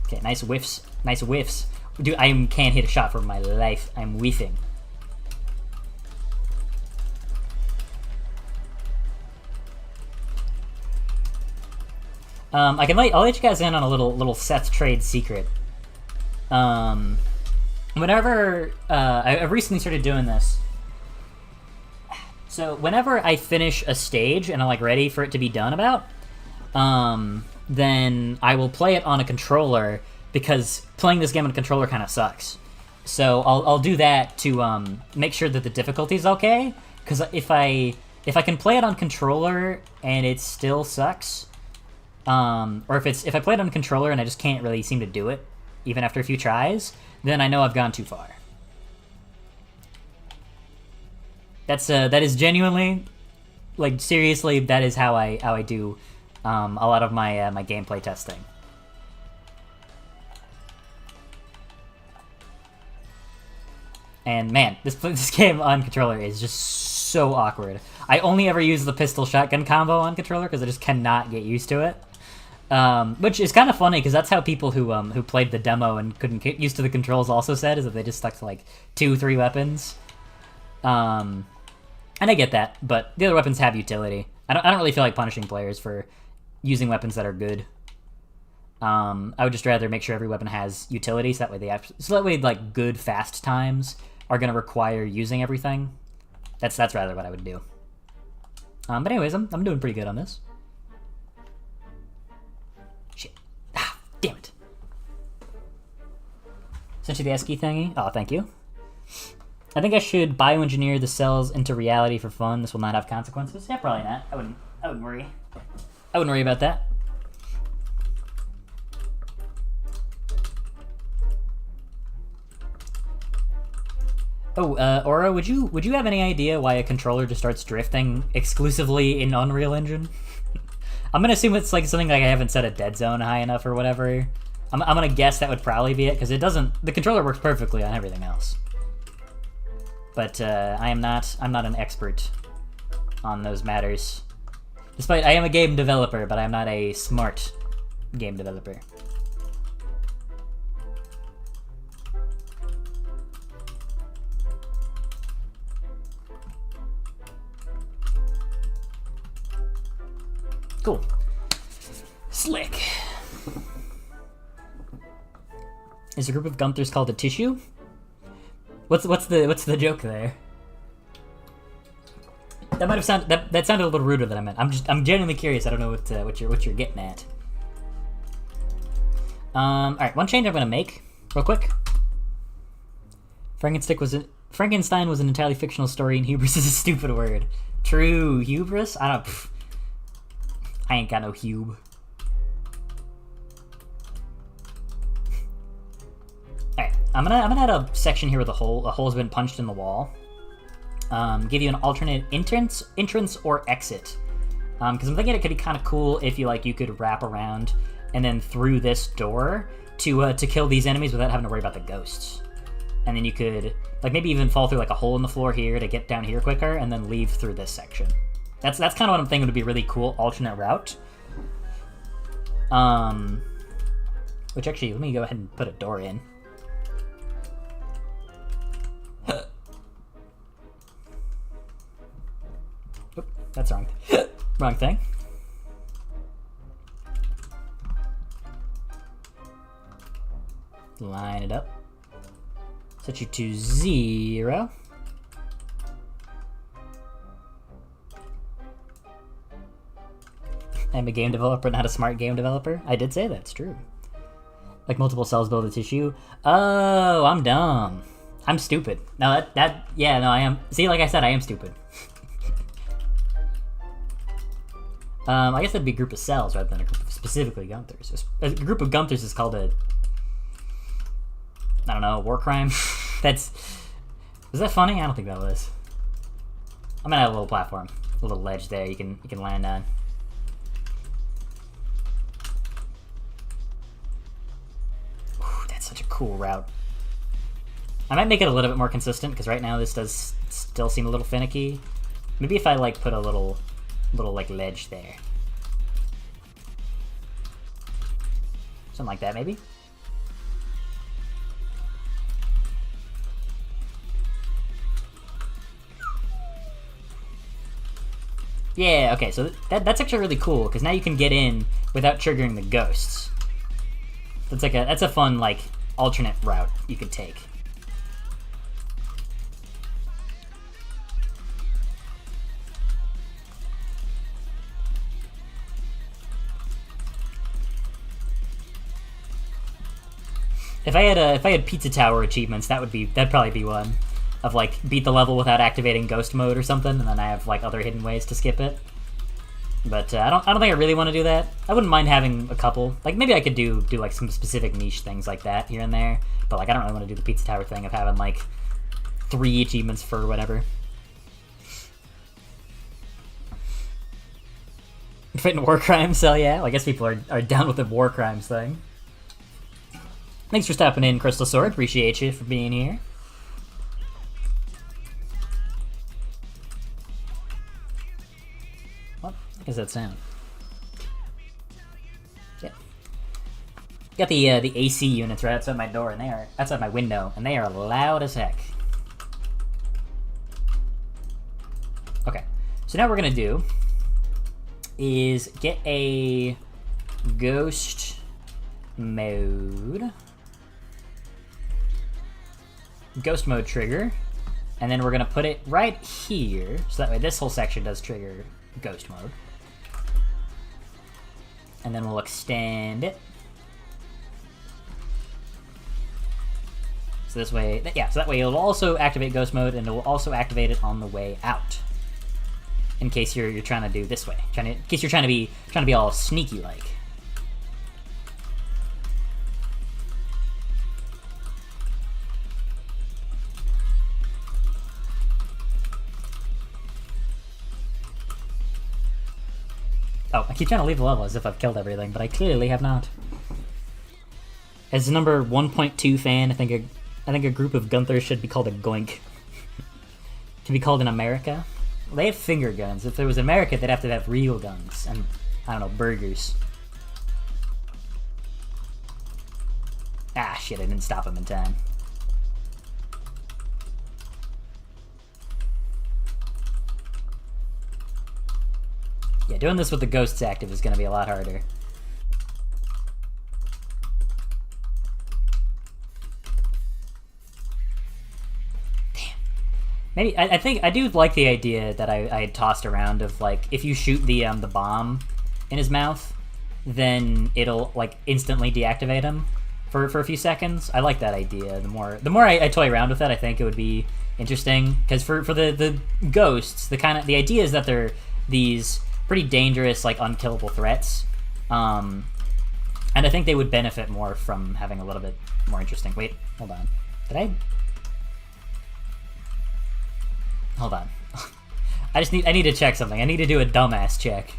Okay, nice whiffs. Nice whiffs. Dude, I can't hit a shot for my life. I'm whiffing. I'll let you guys in on a little Seth trade secret. Whenever I've recently started doing this. So whenever I finish a stage and I'm like ready for it to be done about, then I will play it on a controller, because playing this game on a controller kind of sucks. So I'll do that to make sure that the difficulty is okay. Because if I can play it on controller and it still sucks. Or if I play it on controller and I just can't really seem to do it, even after a few tries, then I know I've gone too far. That is genuinely, like, seriously, that is how I do a lot of my my gameplay testing. And man, this game on controller is just so awkward. I only ever use the pistol shotgun combo on controller because I just cannot get used to it. Which is kind of funny because that's how people who played the demo and couldn't get used to the controls also said, is that they just stuck to like 2-3 weapons. And I get that, but the other weapons have utility. I don't really feel like punishing players for using weapons that are good. I would just rather make sure every weapon has utility, so that way like good fast times are gonna require using everything. That's rather what I would do. But anyways, I'm doing pretty good on this. Shit. Ah, damn it. Sent you the S key thingy. Oh, thank you. I think I should bioengineer the cells into reality for fun. This will not have consequences. Yeah, probably not. I wouldn't worry. I wouldn't worry about that. Oh, Aura, would you have any idea why a controller just starts drifting exclusively in Unreal Engine? I'm gonna assume it's like something like I haven't set a dead zone high enough or whatever. I'm gonna guess that would probably be it, because it doesn't. The controller works perfectly on everything else. But I'm not an expert on those matters. Despite I am a game developer, but I'm not a smart game developer. Cool. Slick. Is a group of Gunthers called a tissue? What's the joke there? That might have sounded that sounded a little ruder than I meant. I'm genuinely curious. I don't know what you're getting at. All right, one change I'm gonna make real quick. Frankenstein was an entirely fictional story, and hubris is a stupid word. True, hubris? I ain't got no hube. Alright, I'm gonna add a section here with a hole's been punched in the wall. Give you an alternate entrance or exit. Because I'm thinking it could be kind of cool if you could wrap around and then through this door to kill these enemies without having to worry about the ghosts. And then you could maybe even fall through a hole in the floor here to get down here quicker, and then leave through this section. That's kind of what I'm thinking would be a really cool alternate route. Which actually, let me go ahead and put a door in. Oop, that's wrong. Wrong thing. Line it up. Set you to 0. I'm a game developer, not a smart game developer. I did say that's true. Like multiple cells build a tissue. Oh, I'm dumb. I'm stupid. No, yeah, no, I am. See, like I said, I am stupid. I guess that'd be a group of cells rather than a group of specifically Gunthers. A group of Gunthers is called a, I don't know, war crime. Is that funny? I don't think that was. I'm gonna have a little platform, a little ledge there you can land on. Such a cool route. I might make it a little bit more consistent, because right now this does still seem a little finicky. Maybe if I put a little ledge there. Something like that, maybe? Yeah, okay, so that's actually really cool, because now you can get in without triggering the ghosts. That's a fun alternate route you could take. If I had Pizza Tower achievements, that'd probably be one of beat the level without activating ghost mode or something, and then I have other hidden ways to skip it. But I don't think I really want to do that. I wouldn't mind having a couple. Maybe I could do some specific niche things like that here and there. But I don't really want to do the Pizza Tower thing of having 3 achievements for whatever. Fit in war crimes, so yeah. I guess people are down with the war crimes thing. Thanks for stopping in, Crystal Sword. Appreciate you for being here. What does that sound? Yeah. Got the AC units right outside my door, and they are outside my window, and they are loud as heck. Okay, so now what we're gonna do is get a ghost mode trigger, and then we're gonna put it right here, so that way this whole section does trigger ghost mode. And then we'll extend it. So this way, yeah, so that way it'll also activate ghost mode, and it will also activate it on the way out. In case you're trying to do this way, in case you're trying to be all sneaky like. Oh, I keep trying to leave the level as if I've killed everything, but I clearly have not. As number 1.2 fan, I think a group of Gunthers should be called a goink. To be called in America. Well, they have finger guns. If there was America, they'd have to have real guns and, I don't know, burgers. Ah, shit, I didn't stop him in time. Yeah, doing this with the ghosts active is going to be a lot harder. Maybe I think I do like the idea that I had tossed around of like if you shoot the bomb in his mouth, then it'll like instantly deactivate him for a few seconds. I like that idea. The more I toy around with it, I think it would be interesting because for the ghosts, the idea is that they're these pretty dangerous like unkillable threats, and I think they would benefit more from having a little bit more interesting. Wait, hold on. Did I? Hold on. I need to check something. I need to do a dumbass check.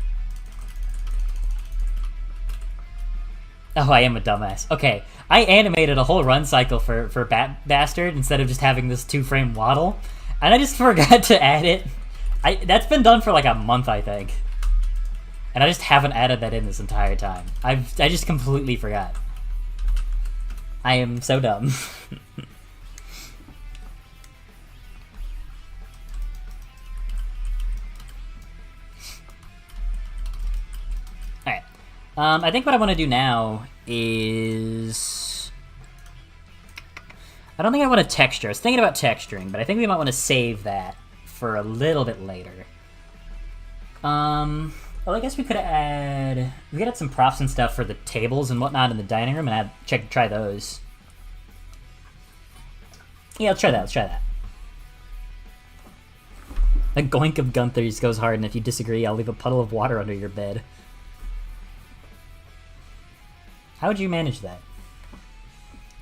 Oh, I am a dumbass. Okay, I animated a whole run cycle for Bat Bastard instead of just having this 2-frame waddle, and I just forgot to add it. That's been done for like a month, I think, and I just haven't added that in this entire time. I just completely forgot. I am so dumb. I think what I want to do now is... I don't think I want to texture. I was thinking about texturing, but I think we might want to save that for a little bit later. Well, I guess we could add... We could add some props and stuff for the tables and whatnot in the dining room and try those. Yeah, let's try that. A goink of Gunthers goes hard, and if you disagree, I'll leave a puddle of water under your bed. How would you manage that?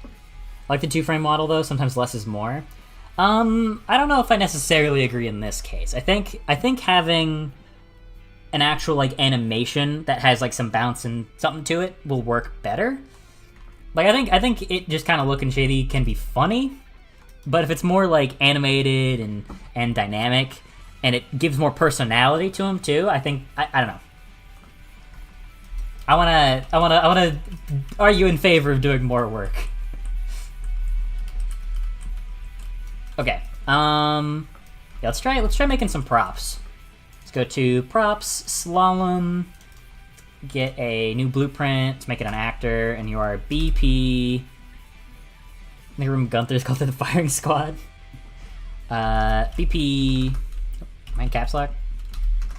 I like the 2-frame model though, sometimes less is more. I don't know if I necessarily agree in this case. I think having an actual like animation that has like some bounce and something to it will work better. Like I think it just kind of looking shady can be funny, but if it's more like animated and dynamic and it gives more personality to him too, I think I don't know. I wanna argue in favor of doing more work. Okay. Yeah, let's try making some props. Let's go to props, slalom, get a new blueprint to make it an actor, and you are BP. The room Gunther's called the firing squad. BP. Am I in caps lock?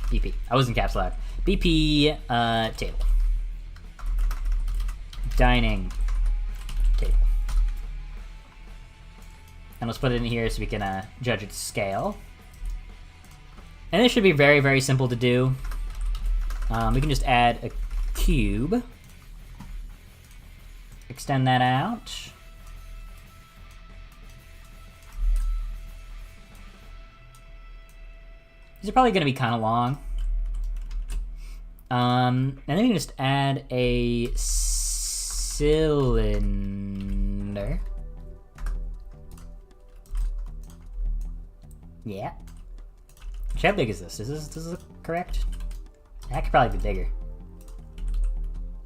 BP. I was in caps lock. BP table. Dining table. And let's put it in here so we can judge its scale. And this should be very, very simple to do. We can just add a cube. Extend that out. These are probably going to be kind of long. And then we can just add a cylinder. Yeah. How big is this? Is this correct? That could probably be bigger.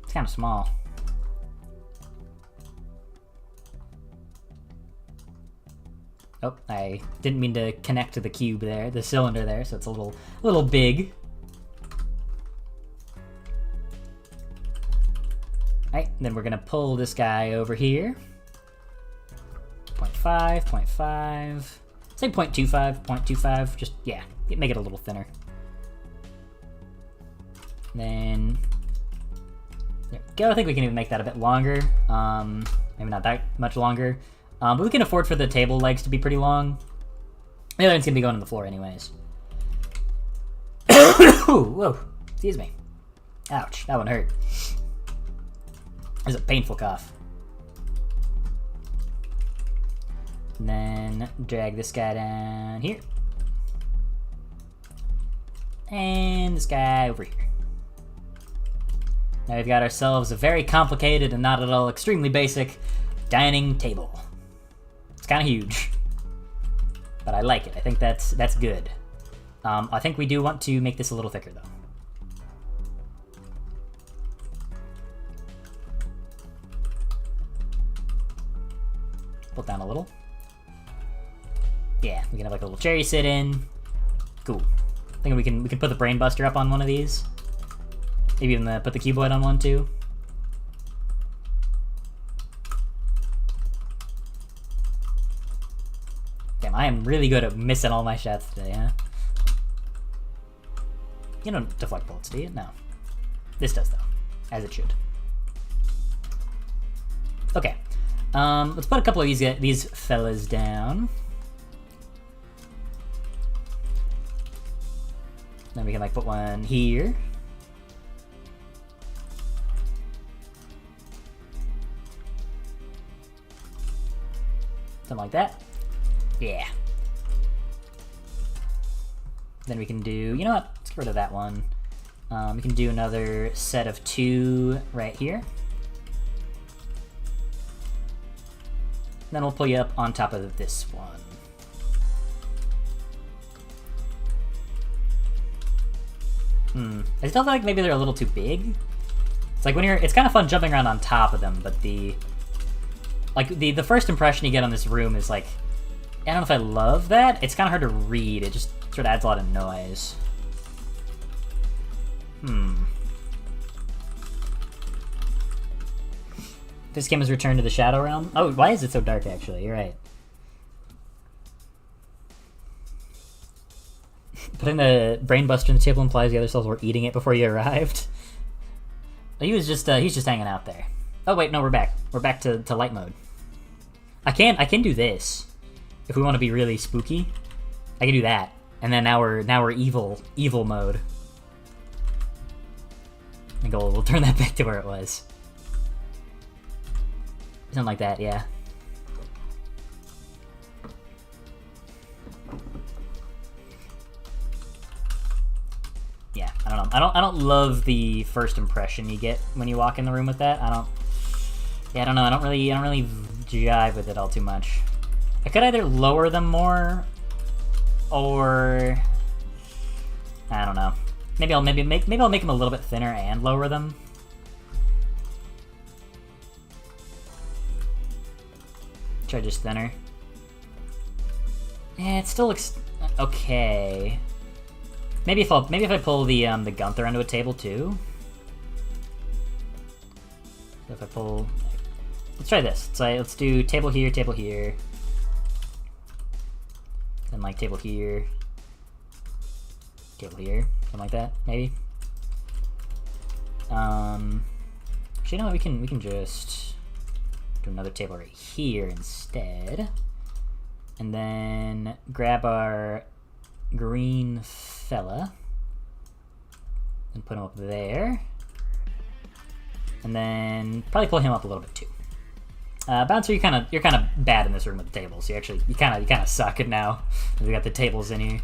It's kind of small. Oh, I didn't mean to connect to the cube there, the cylinder there, so it's a little big. Alright, then we're gonna pull this guy over here. 0.5, 0.5, say 0.25, 0.25, just, yeah, make it a little thinner. Then, there we go, I think we can even make that a bit longer, maybe not that much longer, but we can afford for the table legs to be pretty long. The other one's gonna be going on the floor anyways. Whoa, excuse me. Ouch, that one hurt. It was a painful cough. And then drag this guy down here. And this guy over here. Now we've got ourselves a very complicated and not at all extremely basic dining table. It's kind of huge, but I like it. I think that's good. I think we do want to make this a little thicker though. Pull it down a little. Yeah, we can have like a little cherry sit in. Cool. I think we can put the brain buster up on one of these. Maybe even put the cuboid on one too. Damn, I am really good at missing all my shots today, huh? You don't deflect bullets, do you? No. This does though, as it should. Okay. Let's put a couple of these fellas down. Then we can like put one here. Something like that. Yeah. Then we can do, you know what? Let's get rid of that one. We can do another set of 2 right here. Then we'll pull you up on top of this one. I still feel like maybe they're a little too big. It's like when it's kind of fun jumping around on top of them, but the first impression you get on this room is like, I don't know if I love that. It's kind of hard to read. It just sort of adds a lot of noise. This game has returned to the Shadow Realm. Oh, why is it so dark, actually? You're right. Putting the brain buster in the table implies the other cells were eating it before you arrived. He's just hanging out there. Oh wait, no, we're back. We're back to light mode. I can do this. If we want to be really spooky, I can do that. And then now we're evil mode. I think we'll turn that back to where it was. Something like that, yeah. Yeah, I don't know. I don't love the first impression you get when you walk in the room with that. I don't know. I don't really jive with it all too much. I could either lower them more, or I don't know. Maybe I'll make them a little bit thinner and lower them. Try just thinner. Yeah, it still looks okay. Maybe if I pull the Gunther onto a table too. So if I pull, let's try this. Let's do table here, then like table here, something like that, maybe. Actually, you know what? We can just do another table right here instead, and then grab our green fella and put him up there, and then probably pull him up a little bit too. Bouncer, you're kind of bad in this room with the tables. You kind of suck it now. We got the tables in here.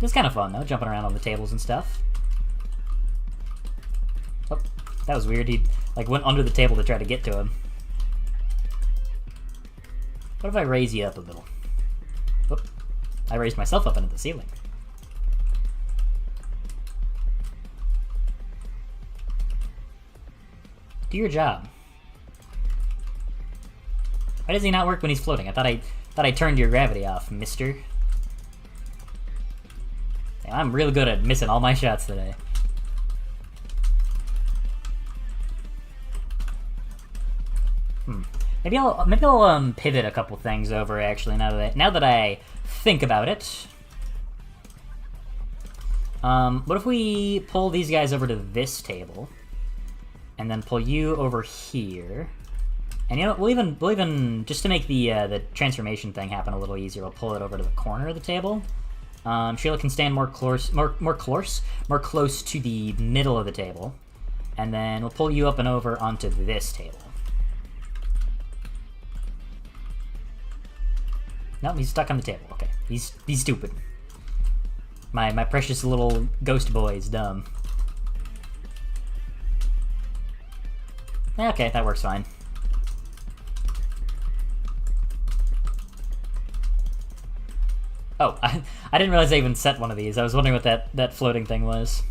It's kind of fun though, jumping around on the tables and stuff. Oh, that was weird. He like went under the table to try to get to him. What if I raise you up a little? Oh, I raised myself up into the ceiling. Do your job. Why does he not work when he's floating? I thought I turned your gravity off, mister. Yeah, I'm really good at missing all my shots today. Maybe I'll pivot a couple things over actually now that I think about it. What if we pull these guys over to this table, and then pull you over here? And you know, we'll even just to make the transformation thing happen a little easier, we'll pull it over to the corner of the table. Sheila can stand more close to the middle of the table, and then we'll pull you up and over onto this table. Nope, he's stuck on the table. Okay, he's stupid. My precious little ghost boy is dumb. Okay, that works fine. Oh, I didn't realize I even set one of these. I was wondering what that floating thing was.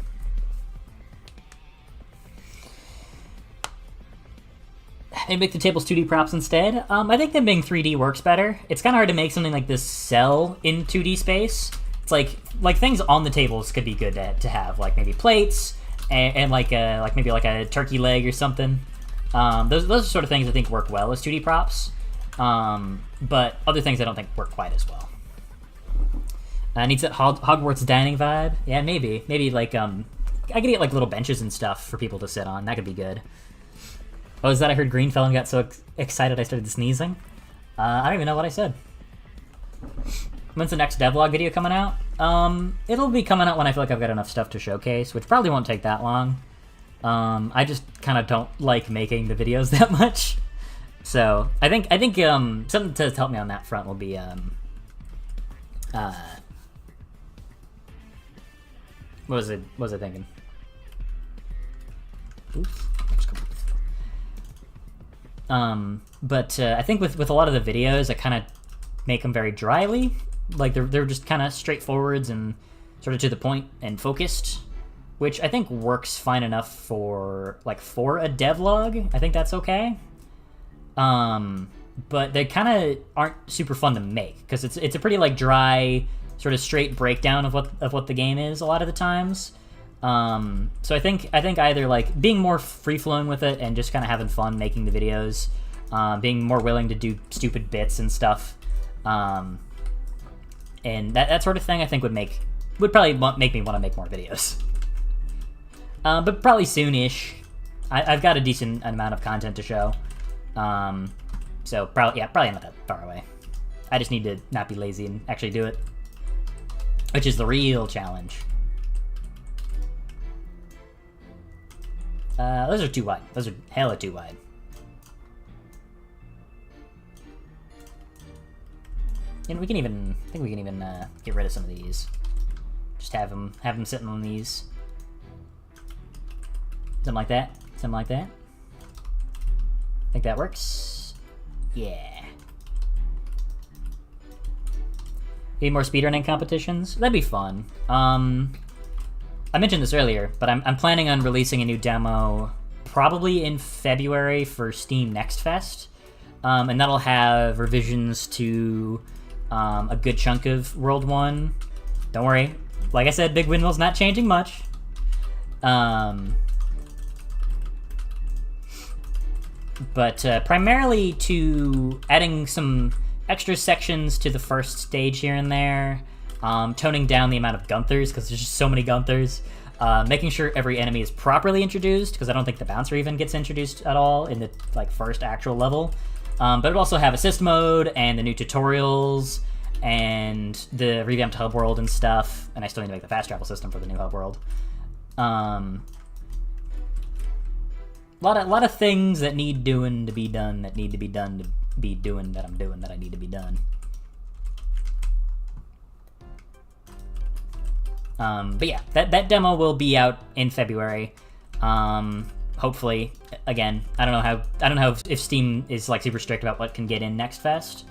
Maybe make the tables 2D props instead. I think them being 3D works better. It's kind of hard to make something like this sell in 2D space. It's like things on the tables could be good to have, like maybe plates and like maybe like a turkey leg or something. Those are sort of things I think work well as 2D props. But other things I don't think work quite as well. Needs that Hogwarts dining vibe. Yeah, maybe like I could get like little benches and stuff for people to sit on. That could be good. Oh, is that I heard green fell and got so excited I started sneezing? I don't even know what I said. When's the next devlog video coming out? It'll be coming out when I feel like I've got enough stuff to showcase, which probably won't take that long. I just kind of don't like making the videos that much. So I think something to help me on that front will be what was I thinking? Oops. But I think with a lot of the videos, I kind of make them very dryly. Like they're just kind of straightforwards and sort of to the point and focused, which I think works fine enough for a devlog. I think that's okay. But they kind of aren't super fun to make because it's a pretty like dry, sort of straight breakdown of what the game is a lot of the times. So I think either like being more free flowing with it and just kind of having fun making the videos, being more willing to do stupid bits and stuff, and that sort of thing I think would probably make me want to make more videos. But probably soon-ish. I've got a decent amount of content to show, so probably not that far away. I just need to not be lazy and actually do it, which is the real challenge. Those are too wide. Those are hella too wide. And I think we can even get rid of some of these. Just have them sitting on these. Something like that. Think that works? Yeah. Need more speedrunning competitions? That'd be fun. I mentioned this earlier, but I'm planning on releasing a new demo probably in February for Steam Next Fest, and that'll have revisions to a good chunk of World 1. Don't worry, like I said, Big Windmill's not changing much. But primarily to adding some extra sections to the first stage here and there, toning down the amount of Gunthers, because there's just so many Gunthers, making sure every enemy is properly introduced, because I don't think the Bouncer even gets introduced at all in the first actual level. But it'll also have assist mode, and the new tutorials, and the revamped hub world and stuff, and I still need to make the fast travel system for the new hub world. A lot of things that need doing to be done, that need to be done to be doing, that I'm doing, that I need to be done. But yeah, that demo will be out in February. Hopefully, again, I don't know if Steam is super strict about what can get in Next Fest.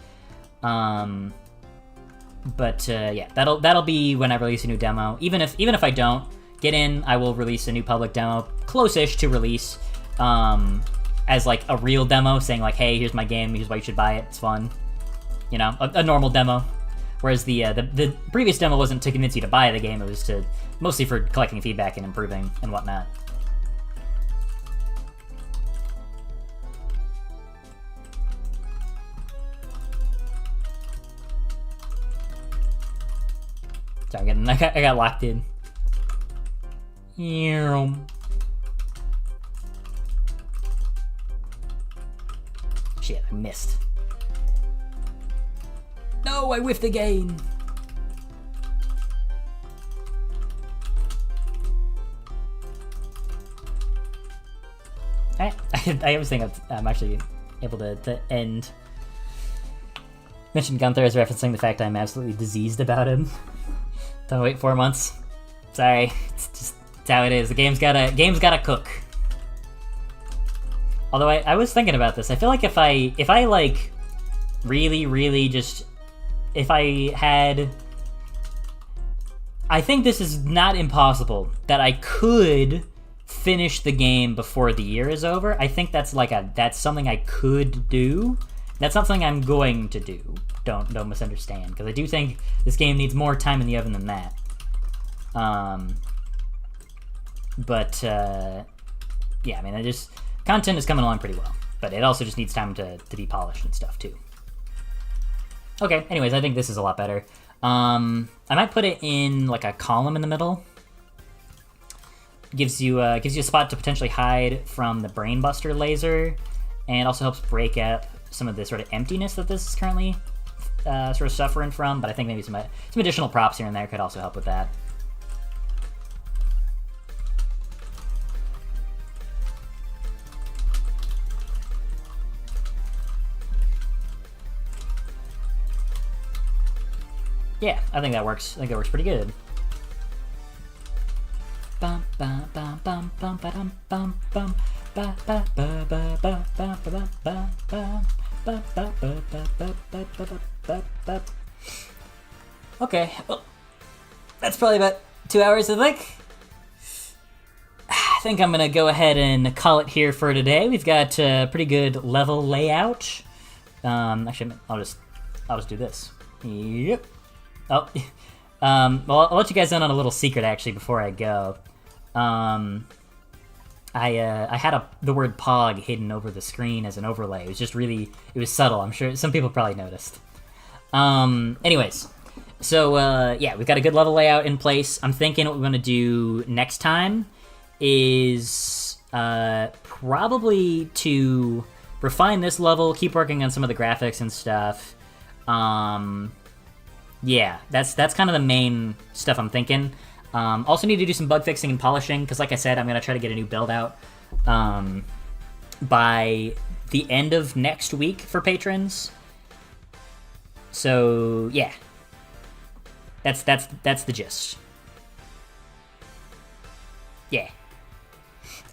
But yeah, that'll be when I release a new demo. Even if I don't get in, I will release a new public demo close-ish to release. as like a real demo, saying like, hey, here's my game, here's why you should buy it, it's fun. You know, a normal demo. Whereas the previous demo wasn't to convince you to buy the game, it was to mostly for collecting feedback and improving and whatnot. Sorry, I got locked in. Shit, I missed. No, I whiffed again. I always think I'm actually able to end. Mentioned Gunther is referencing the fact I'm absolutely diseased about him. Don't wait 4 months. Sorry, it's how it is. The game's gotta cook. Although I was thinking about this. I feel like if I like really just if I had, I think this is not impossible that I could finish the game before the year is over. I think that's something I could do. That's not something I'm going to do. Don't misunderstand, because I do think this game needs more time in the oven than that. Yeah, I mean, content is coming along pretty well, but it also just needs time to be polished and stuff too. Okay, anyways, I think this is a lot better. I might put it in like a column in the middle. Gives you a spot to potentially hide from the Brainbuster laser, and also helps break up some of the sort of emptiness that this is currently sort of suffering from. But I think maybe some additional props here and there could also help with that. Yeah, I think that works. I think that works pretty good. Okay, well, that's probably about 2 hours, I think. I think I'm gonna go ahead and call it here for today. We've got a pretty good level layout. Actually, I'll just do this. Yep. Oh, well, I'll let you guys in on a little secret actually before I go. I had the word POG hidden over the screen as an overlay. It was just it was subtle. I'm sure some people probably noticed. Anyways, so yeah, we've got a good level layout in place. I'm thinking what we're gonna do next time is probably to refine this level, keep working on some of the graphics and stuff. Yeah, that's kind of the main stuff I'm thinking. Also need to do some bug fixing and polishing, because like I said, I'm going to try to get a new build out by the end of next week for patrons. So, yeah. That's the gist. Yeah.